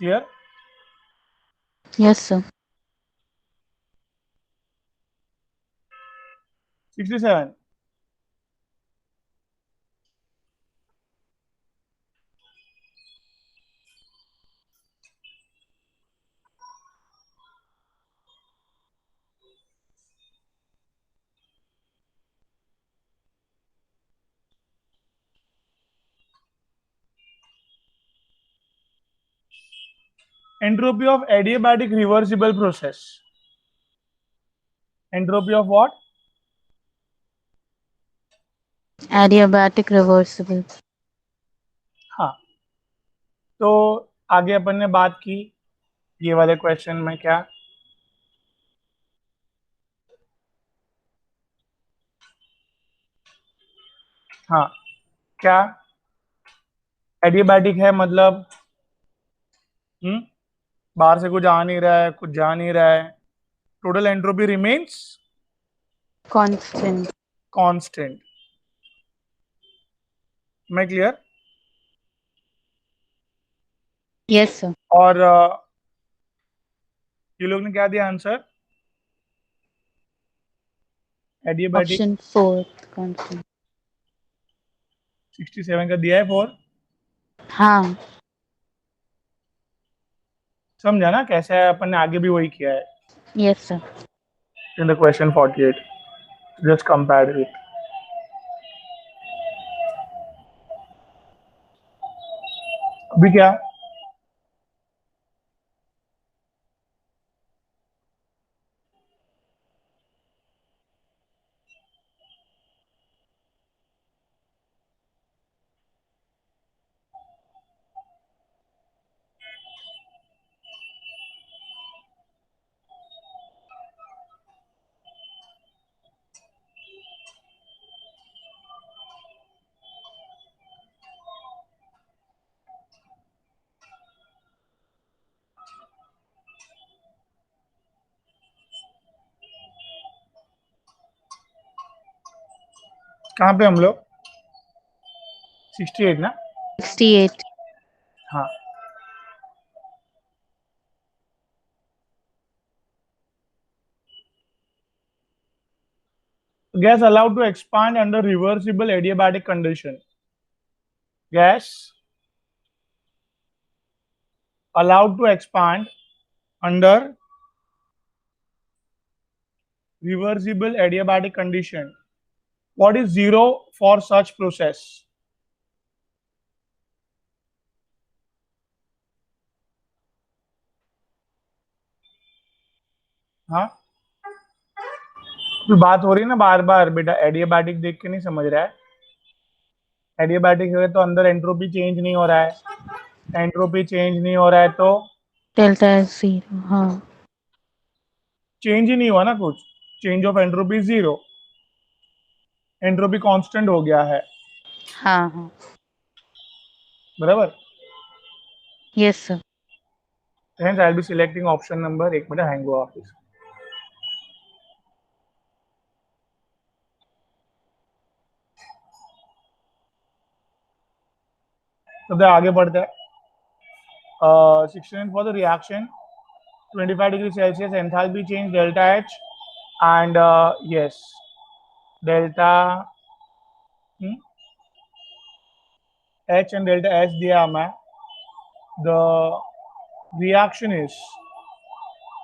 Clear? Yes, sir. 67. Entropy of adiabatic reversible process. Entropy of what? Adiabatic reversible. हाँ. तो आगे अपन ने बात की ये वाले क्वेश्चन में क्या, हाँ, क्या एडियाबैटिक है मतलब बाहर से कुछ आ नहीं रहा है, कुछ जा नहीं रहा है, total entropy remains Constant. Constant. मैं क्लियर? Yes, sir. और ये लोग ने क्या दिया आंसर? Adiabatic Option 4. Constant. 67 का दिया है 4. हाँ. समझा ना कैसे है, अपन ने आगे भी वही किया है Yes, sir. In the question 48, just compare it. अभी क्या कहाँ पे हम लोग? 68 ना? 68. हाँ। Gas allowed to expand under reversible adiabatic condition. Gas allowed to expand under reversible adiabatic condition. What is zero for such process? हाँ, तो बात हो रही है ना बार बार बेटा, एडियाबैटिक देख के नहीं समझ रहा है। एडियाबैटिक है तो अंदर एंट्रोपी चेंज नहीं हो रहा है, एंट्रोपी चेंज नहीं हो रहा है तो Delta is 0. हाँ. चेंज ही नहीं हुआ ना कुछ, change of entropy zero, entropy constant हो गया है, हाँ हाँ. बराबर। Yes, sir. Hence I'll be selecting option number, एक मिनट हैंग हुआ ऑफिस। तो आगे बढ़ते हैं। 16 for the reaction 25 degrees Celsius, enthalpy change delta H, and yes, delta H and delta S दिया हमें। the reaction is,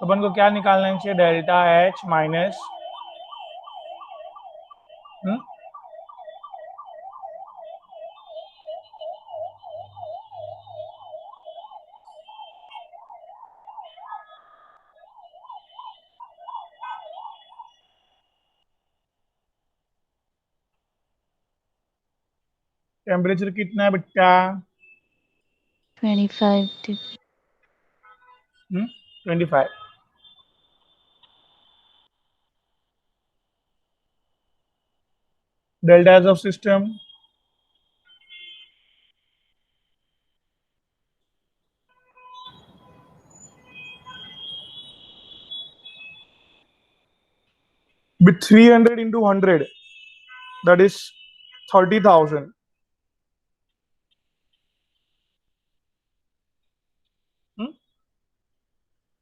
तो अपन को क्या निकालना चाहिए? डेल्टा H माइनस टेम्परेचर कितना है बेटा? 25 degree. 25। Delta S of system with 300 into 100, that is 30,000.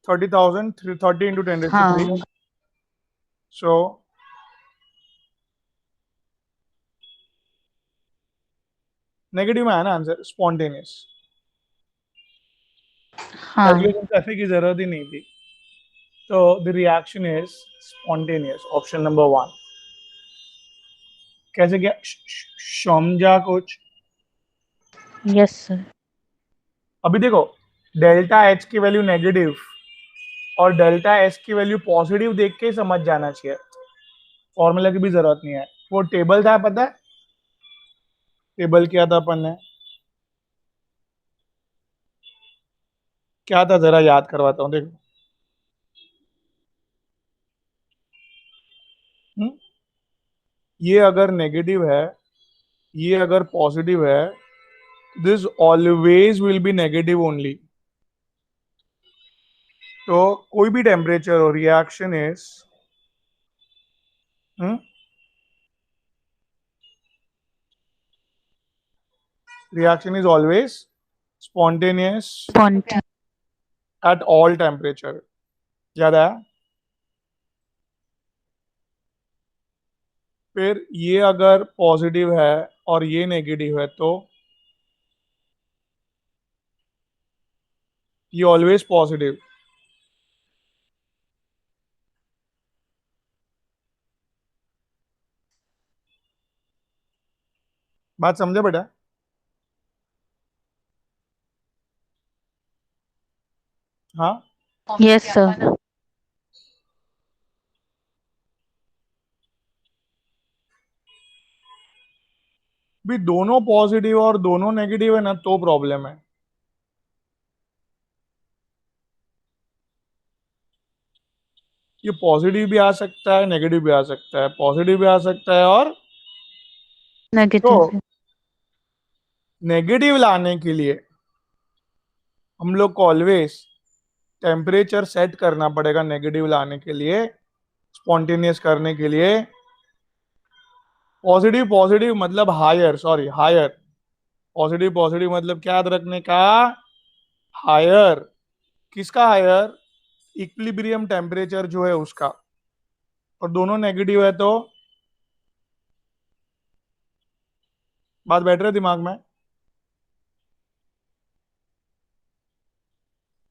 30,000, 30 into 10 raised to 3. हाँ. So नेगेटिव में है ना आंसर, स्पॉन्टेनियस। हाँ. कैलकुलेशन करने की जरूरत ही नहीं थी। तो the reaction is spontaneous, option number 1। कैसे क्या समझा कुछ? Yes, sir. अभी देखो, डेल्टा एच की वैल्यू नेगेटिव और डेल्टा एस की वैल्यू पॉजिटिव देख के समझ जाना चाहिए, फॉर्मूला की भी जरूरत नहीं है। वो टेबल था, पता है टेबल किया था अपन ने, क्या था जरा याद करवाता हूँ, देखो। ये अगर नेगेटिव है, ये अगर पॉजिटिव है, this always will be negative only. तो कोई भी टेम्परेचर हो, reaction is reaction is always spontaneous Spontaneous. at all temperature। याद आया? फिर ये अगर पॉजिटिव है और ये नेगेटिव है तो ये ऑलवेज पॉजिटिव। बात समझे बेटा? हाँ, यस सर। भी दोनों पॉजिटिव और दोनों नेगेटिव है ना तो प्रॉब्लम है। ये पॉजिटिव भी आ सकता है, नेगेटिव भी आ सकता है, पॉजिटिव भी आ सकता है और तो नेगेटिव भी। नेगेटिव लाने के लिए हम लोग को ऑलवेज टेम्परेचर सेट करना पड़ेगा। नेगेटिव लाने के लिए, स्पॉन्टेनियस करने के लिए, पॉजिटिव पॉजिटिव मतलब higher, sorry higher, positive positive मतलब क्या याद रखने का? हायर। किसका हायर? इक्विलिब्रियम टेम्परेचर जो है उसका। और दोनों नेगेटिव है तो बात बैठ रही है दिमाग में?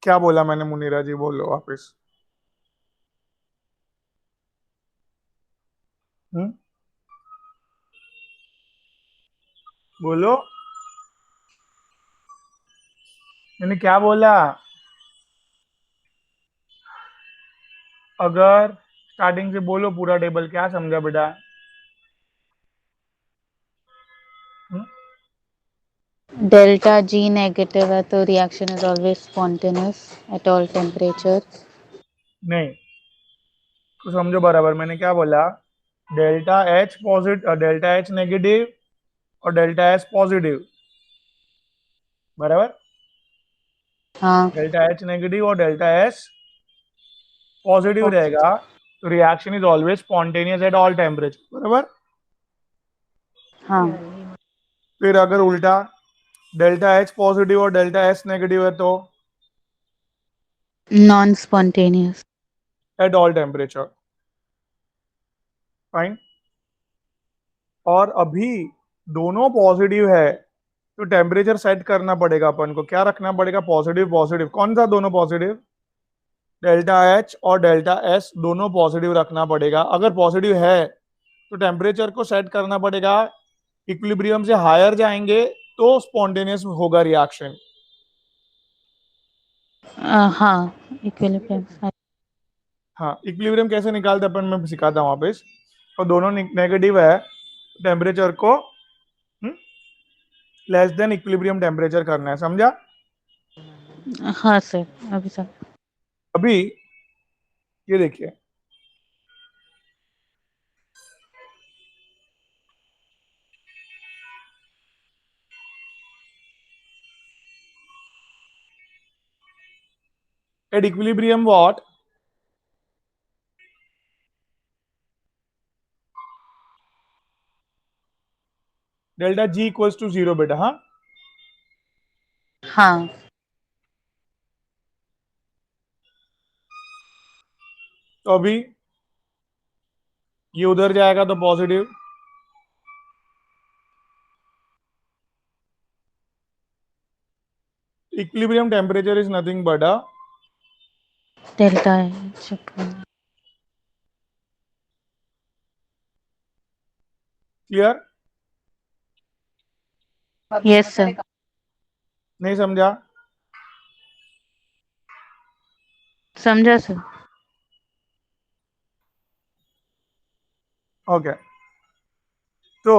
क्या बोला मैंने मुनीरा जी, बोलो वापस। हम्म, बोलो। मैंने क्या बोला? अगर स्टार्टिंग से बोलो पूरा टेबल, क्या समझा बेटा? हम्म? डेल्टा जी नेगेटिव है तो reaction is always spontaneous at all temperature. नहीं, तो समझो बराबर। मैंने क्या बोला? Delta H positive, delta H negative और डेल्टा एस पॉजिटिव, बराबर। हाँ डेल्टा एच नेगेटिव और डेल्टा एस पॉजिटिव रहेगा तो reaction is always spontaneous at all temperature, बराबर। हाँ। फिर अगर उल्टा डेल्टा एच पॉजिटिव और डेल्टा एस नेगेटिव है तो non spontaneous. At all temperature, fine. और अभी दोनों पॉजिटिव है तो टेम्परेचर सेट करना पड़ेगा अपन को। क्या रखना पड़ेगा? Positive positive. कौन सा दोनों पॉजिटिव? डेल्टा एच और डेल्टा एस दोनों पॉजिटिव रखना पड़ेगा। अगर पॉजिटिव है तो टेम्परेचर को सेट करना पड़ेगा, इक्विलिब्रियम से हायर जाएंगे तो स्पॉन्टेनियस होगा रिएक्शन। हाँ इक्विलिब्रियम। हाँ, इक्विलिब्रियम कैसे निकालते अपन मैं सिखाता हूँ वापस। और दोनों नेगेटिव है, टेम्परेचर को लेस देन इक्विलिब्रियम टेम्परेचर करना है, समझा? हाँ सर अभी सर। अभी ये देखिए, at equilibrium what? Delta G equals to zero बेटा। हाँ, हाँ तो अभी ये उधर जाएगा तो positive. Equilibrium temperature is nothing but a delta है। क्लियर? Yes sir. नहीं समझा? समझा सर। ओके, तो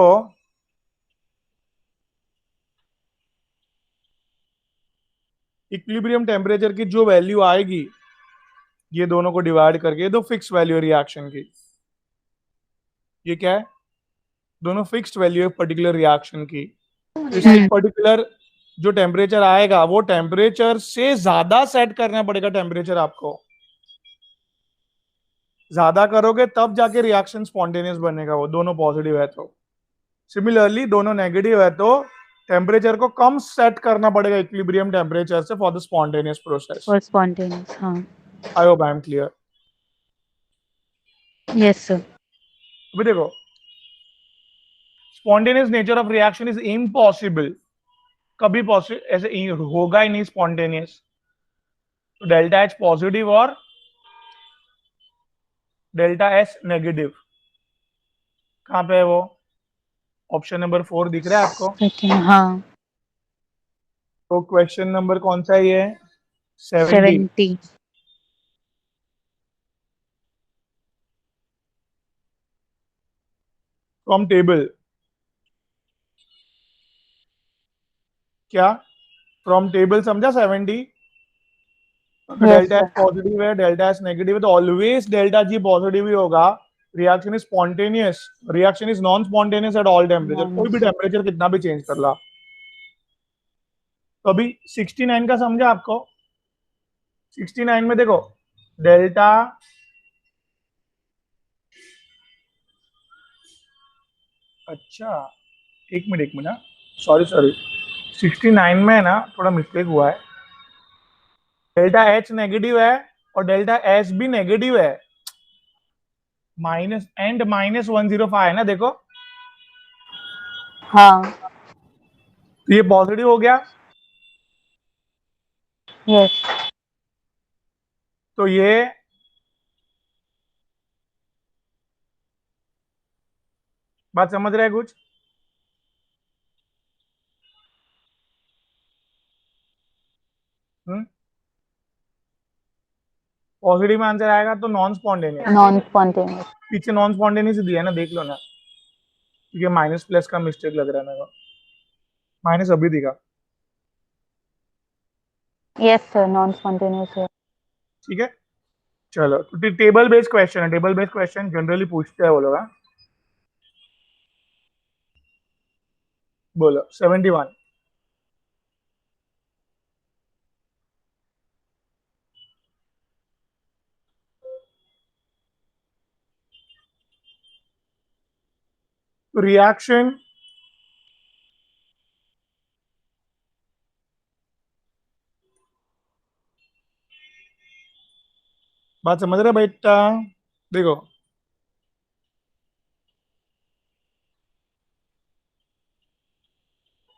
इक्विलिब्रियम टेम्परेचर की जो वैल्यू आएगी, ये दोनों को डिवाइड करके, ये दो फिक्स वैल्यू रिएक्शन की। ये क्या है? दोनों फिक्स्ड वैल्यू है पर्टिकुलर रिएक्शन की। तो इसे एक पर्टिकुलर जो टेम्परेचर आएगा वो टेम्परेचर से ज्यादा सेट करना पड़ेगा। टेम्परेचर आपको ज्यादा करोगे तब जाके रिएक्शन स्पॉन्टेनियस बनेगा, वो दोनों पॉजिटिव है तो। सिमिलरली दोनों नेगेटिव है तो टेम्परेचर को कम सेट करना पड़ेगा इक्विलिब्रियम टेम्परेचर से for the spontaneous process. For spontaneous हाँ। I hope I am clear. Yes sir. अभी देखो, spontaneous nature of reaction is impossible. कभी पॉसिबल ऐसे होगा ही नहीं स्पॉन्टेनियस। तो डेल्टा एच पॉजिटिव और डेल्टा एस नेगेटिव, कहाँ पे है वो? ऑप्शन नंबर 4 दिख रहा है आपको? सेकंड, हाँ। तो क्वेश्चन नंबर कौन सा है ये? 70। 70। फ्रॉम टेबल, क्या फ्रॉम टेबल समझा? 70 अगर yes delta H sir. Positive है, डेल्टा एस नेगेटिव है, तो ऑलवेज डेल्टा जी पॉजिटिव ही होगा। Reaction is spontaneous, reaction is non spontaneous at all temperature, कोई भी टेम्परेचर कितना भी चेंज कर ला। तो अभी 69 का समझा आपको? 69 में देखो, डेल्टा अच्छा, एक मिनट, सॉरी सॉरी, 69 में ना थोड़ा मिस्टेक हुआ है। डेल्टा एच नेगेटिव है और डेल्टा एस भी नेगेटिव है, माइनस एंड -105 है ना, देखो। हाँ। तो ये पॉजिटिव हो गया, यस। तो ये बात समझ रहे हैं कुछ? पॉजिटिव में आंसर आएगा तो नॉन स्पॉन्टेनियस, नॉन स्पॉन्टेनियस। पीछे नॉन स्पॉन्टेनियस दिया है ना, देख लो ना, क्योंकि माइनस प्लस का मिस्टेक लग रहा है मेरे को, माइनस अभी दिखा। यस सर, नॉन स्पॉन्टेनियस है। ठीक है, चलो। तो टेबल बेस्ड क्वेश्चन है, टेबल बेस्ड क्वेश्चन जनरली पूछते हैं वो लोग, हाँ? बोलो 71। रिएक्शन बात समझ रहे बेटा? देखो,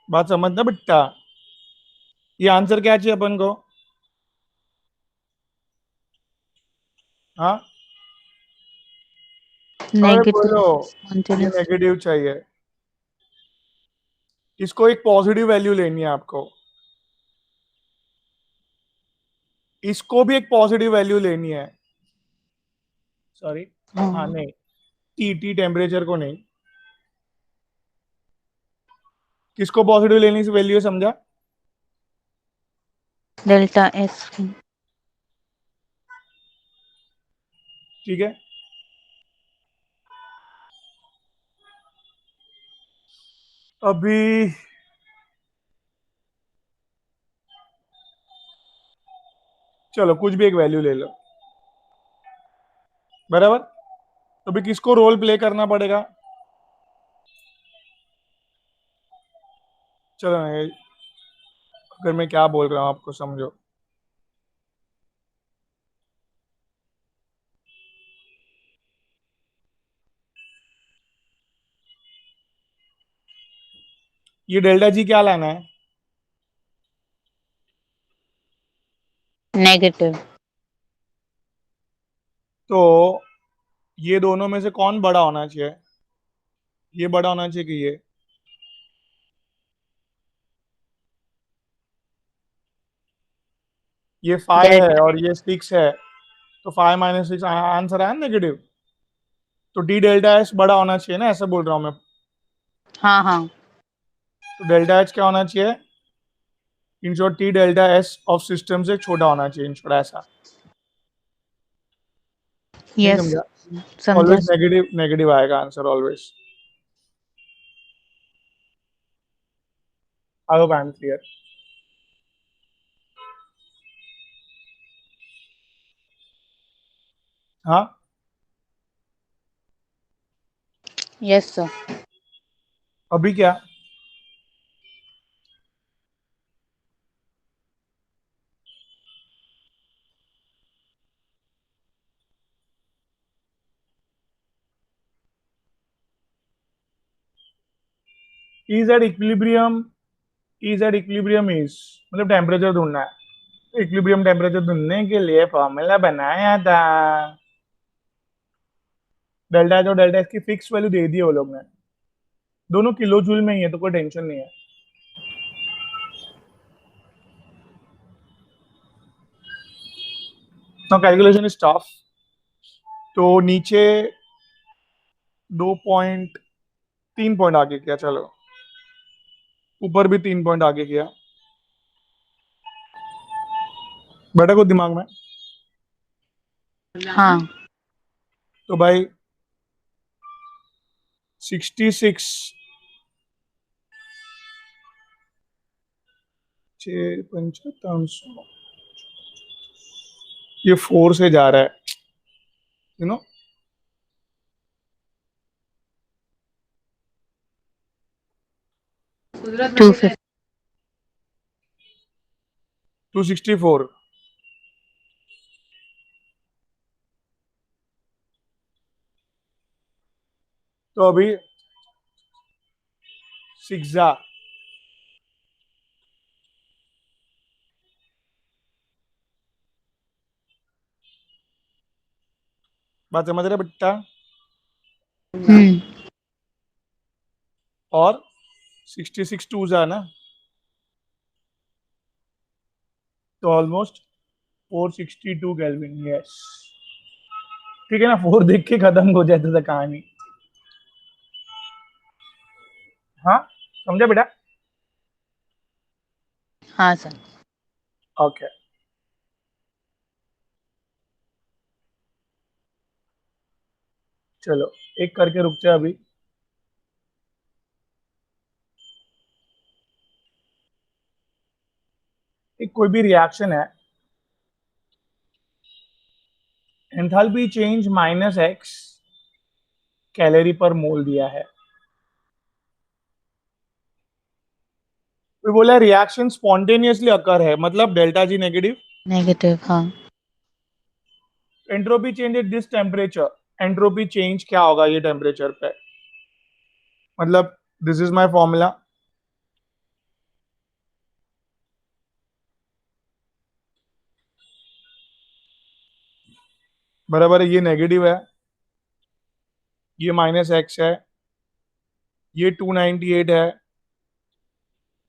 बात समझना बेटा, ये आंसर क्या चाहिए अपन को? हाँ, अरे नेगेटिव बोलो, ये स्पॉन्टेनियस। नेगेटिव चाहिए, इसको एक पॉजिटिव वैल्यू लेनी है आपको, इसको भी एक पॉजिटिव वैल्यू लेनी है, सॉरी, हाँ हाँ। नहीं, टी टी टेम्परेचर को नहीं, किसको पॉजिटिव लेनी से वैल्यू, समझा? Delta S. ठीक है, अभी चलो कुछ भी एक वैल्यू ले लो, बराबर। तो अभी किसको रोल प्ले करना पड़ेगा? चलो ना, अगर मैं क्या बोल रहा हूँ आपको समझो। ये डेल्टा जी क्या लाना है? नेगेटिव। तो ये दोनों में से कौन बड़ा होना चाहिए? ये बड़ा होना चाहिए कि ये 5 है डेल्टा। और ये 6 है, तो 5 - 6 आंसर आया नेगेटिव। तो डी डेल्टा एस बड़ा होना चाहिए ना, ऐसा बोल रहा हूँ मैं। हाँ हाँ। तो डेल्टा एच क्या होना चाहिए? In short T delta S of system से छोटा होना चाहिए, इन शॉर्ट ऐसा। नहीं यस। समझा? समझा। ऑलवेज नेगेटिव नेगेटिव आएगा answer, always. I hope I am clear. हाँ, यस सर। अभी क्या? Is at equilibrium, is at equilibrium is मतलब टेम्परेचर ढूंढना है। इक्विलिब्रियम टेम्परेचर ढूंढने के लिए फॉर्मूला बनाया था। डेल्टा एच और डेल्टा एच की फिक्स वैल्यू दे दी है वो लोग ने, दोनों किलो जूल में ही है, तो कोई टेंशन नहीं है। Now calculation is tough. तो नीचे 2 पॉइंट 3 पॉइंट आगे किया, चलो ऊपर भी 3 पॉइंट आगे किया। बैठा कुछ दिमाग में? हाँ। तो भाई 66 6 5 ये 4 से जा रहा है, यू नो। 250। 264। तो अभी 6 जा, बात समझ रहे बेटा? हम्म। और 66 2 जा ना, तो ऑलमोस्ट 462 केल्विन। यस, ठीक है ना, 4 देख के खत्म हो जाए तो कहानी। हाँ, समझा बेटा? हाँ सर। ओके, चलो एक करके रुक जाए अभी। एक कोई भी रिएक्शन है, एंथैल्पी चेंज -x कैलोरी पर मोल दिया है। तो बोला रिएक्शन स्पॉन्टेनियसली अकर है, मतलब डेल्टा जी नेगेटिव। नेगेटिव, हाँ। Entropy change at this temperature, entropy change क्या होगा ये टेम्परेचर पे? मतलब दिस इज माय फॉर्मूला। बराबर है, ये नेगेटिव है, ये -x है, ये 298 है।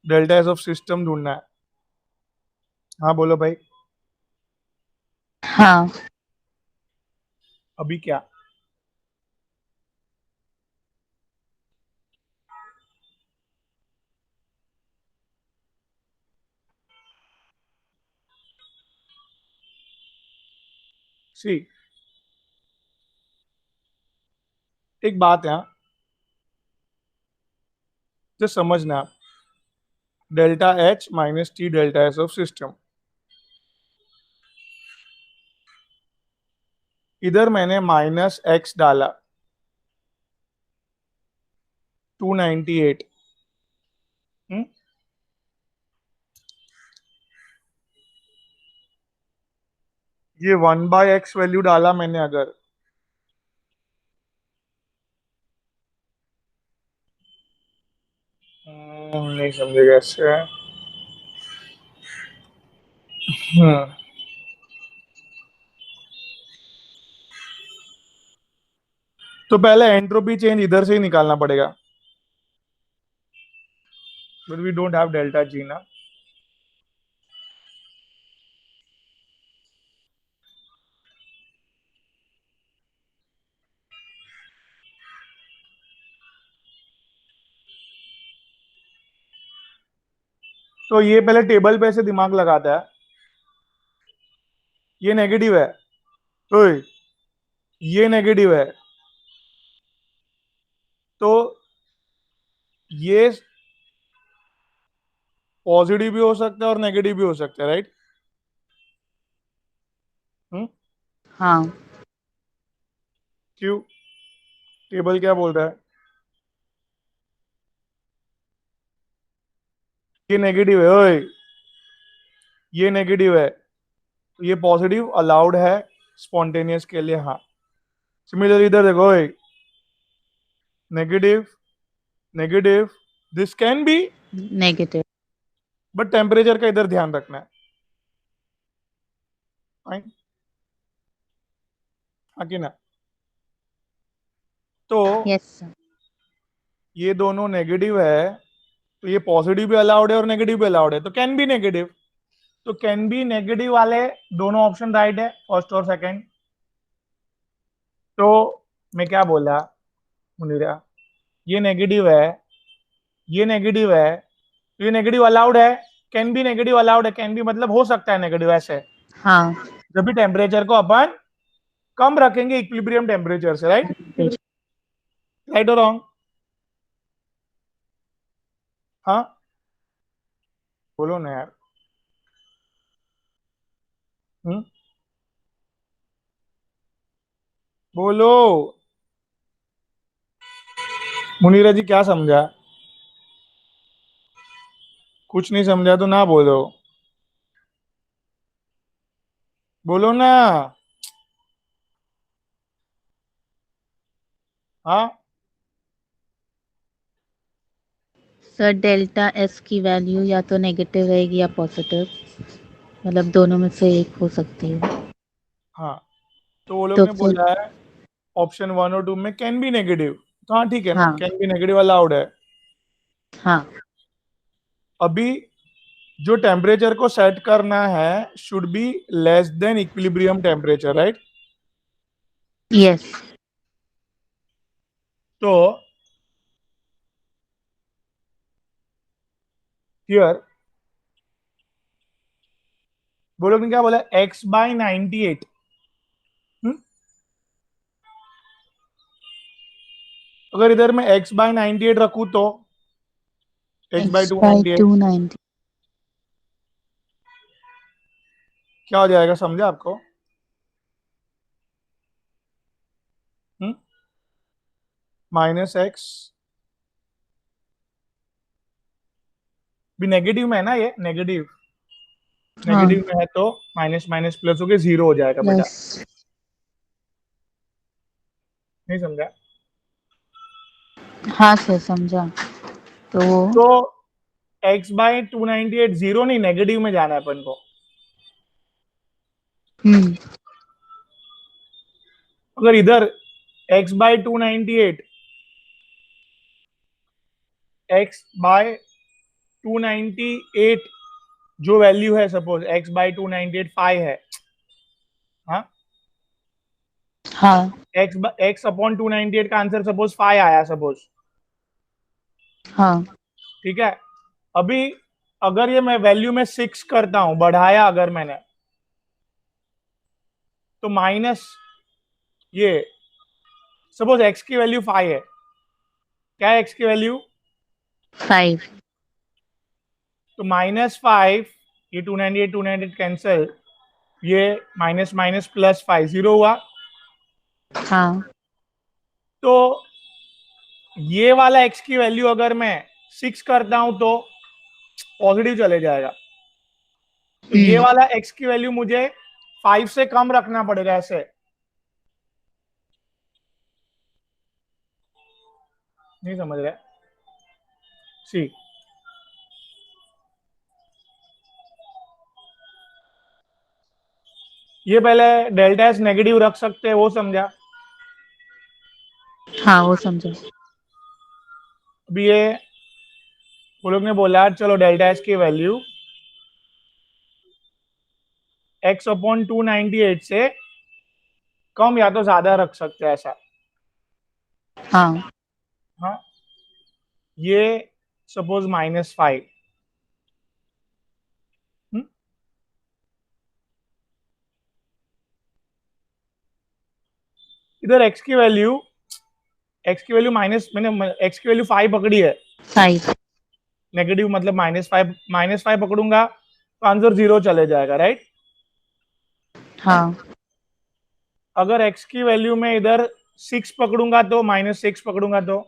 डेल्टा एस ऑफ सिस्टम ढूंढना है। हाँ बोलो भाई। हाँ। अभी क्या? सी, एक बात है, जो समझना, delta H minus T delta S of system. इधर मैंने -x डाला, 298। ये 1/x वैल्यू डाला मैंने अगर, नहीं समझे कैसे? हम्म तो पहले एंट्रोपी चेंज इधर से ही निकालना पड़ेगा, but we don't have delta G ना। तो ये पहले टेबल पे से दिमाग लगाता है, ये नेगेटिव है, ओए ये नेगेटिव है, तो ये पॉजिटिव भी हो सकता है और नेगेटिव भी हो सकता है, राइट? हाँ। क्यों? टेबल क्या बोल रहा है? ये नेगेटिव है, ओए ये नेगेटिव है, तो ये पॉजिटिव अलाउड है स्पॉन्टेनियस के लिए, हाँ। सिमिलर इधर देखो, ओए negative negative, this can be, negative. But temperature का इधर ध्यान रखना है। फाइन, हाँ कि ना? तो यस सर। ये दोनों नेगेटिव है, तो ये पॉजिटिव भी अलाउड है और नेगेटिव भी अलाउड है, तो कैन बी नेगेटिव। तो कैन बी नेगेटिव वाले दोनों ऑप्शन राइट है, फर्स्ट और सेकंड। तो मैं क्या बोला मुनीरा, ये नेगेटिव है, ये नेगेटिव है, तो ये नेगेटिव अलाउड है। कैन बी नेगेटिव अलाउड है, कैन बी मतलब हो सकता है नेगेटिव, ऐसे हाँ। जब भी टेम्परेचर को अपन कम रखेंगे इक्विलिब्रियम टेम्परेचर से, राइट? राइट और रॉन्ग? हाँ, बोलो ना यार। बोलो मुनीरा जी, क्या समझा? कुछ नहीं समझा तो ना बोलो, बोलो ना। हाँ, सर डेल्टा एस की वैल्यू या तो नेगेटिव रहेगी या पॉजिटिव, मतलब दोनों में से एक हो सकती है। हाँ, तो वो लोग तो ने फिर बोला है ऑप्शन 1 और 2 में कैन बी नेगेटिव, तो हाँ ठीक है ना, हाँ कैन बी नेगेटिव अलाउड है। हाँ अभी जो टेम्परेचर को सेट करना है should be less than equilibrium temperature, right? Yes. तो हियर वो लोग ने क्या बोला, x बाई 98। अगर इधर मैं x बाई 98 रखूं तो x बाई एक्स बाई 298 290। क्या हो जाएगा, समझा आपको? माइनस एक्स भी नेगेटिव में है ना, ये नेगेटिव हाँ नेगेटिव में है, तो माइनस माइनस प्लस होके 0 हो जाएगा बेटा। प्लस। नहीं समझा? हाँ सर समझा। तो तो x बाई 298 0 नहीं, नेगेटिव में जाना है अपन को। हम्म। अगर इधर x बाई 298 x बाय 298 जो वैल्यू है, सपोज x बाई 298 5 है, हाँ, हाँ x अपॉन 298 का आंसर सपोज 5 आया, सपोज, हाँ ठीक है। अभी अगर ये मैं वैल्यू में 6 करता हूं, बढ़ाया अगर मैंने, तो माइनस ये, सपोज x की वैल्यू 5 है, क्या है x की वैल्यू? 5। तो -5, ये 298 कैंसिल, ये माइनस माइनस प्लस 5 0 हुआ। हाँ। तो ये वाला x की वैल्यू अगर मैं 6 करता हूं तो पॉजिटिव चले जाएगा। तो ये हम्म। वाला x की वैल्यू मुझे 5 से कम रखना पड़ेगा, ऐसे। नहीं समझ रहे? सी, ये पहले डेल्टा एस नेगेटिव रख सकते हैं, वो समझा? हाँ वो समझा। अभी ये वो लोग ने बोला चलो डेल्टा एस की वैल्यू x अपॉन 298 से कम या तो ज्यादा रख सकते हैं, ऐसा। हाँ। हाँ, ये सपोज -5, इधर x की वैल्यू माइनस, मैंने x की वैल्यू 5 पकड़ी है, 5। नेगेटिव मतलब -5 पकड़ूंगा तो आंसर 0 चले जाएगा, राइट? हाँ अगर x की वैल्यू में इधर 6 पकड़ूंगा तो -6 पकड़ूंगा तो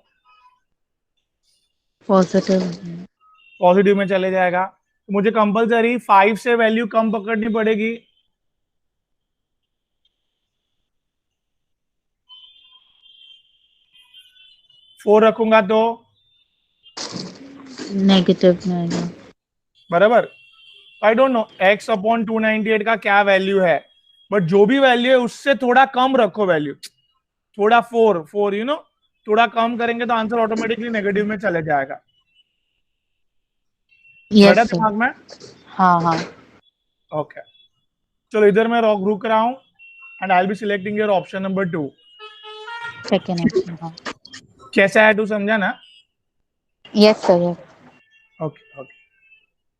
पॉजिटिव। पॉजिटिव में चले जाएगा। तो मुझे कंपलसरी 5 से वैल्यू कम पकड़नी पड़ेगी। 4 रखूंगा तो नेगेटिव में आएगा। बराबर। I don't know x upon 298 का क्या वैल्यू है, बट जो भी वैल्यू है उससे थोड़ा कम रखो वैल्यू, थोड़ा 4 यू नो, थोड़ा कम करेंगे तो आंसर ऑटोमेटिकली नेगेटिव में चले जाएगा। यस बैठा सर। दिमाग में? हाँ हाँ। ओके, चलो इधर मैं रुक रहा हूँ and I will be selecting your option number 2। Second option. हाँ। कैसा है, तू समझा ना? Yes sir yes. Okay okay,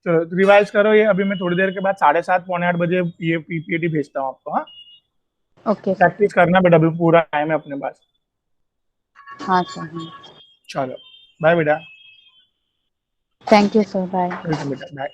चलो रिवाइज करो ये। अभी मैं थोड़ी देर के बाद 7:30 पौने 8 बजे ये पीपीटी भेजता हूँ आपको। हाँ, ओके सर। प्रैक्टिस करना बेटा, अभी पूरा टाइम है अपने पास। हाँ सर हाँ। चलो बाय बेटा। Thank you sir, bye. Welcome बेटा, बाय।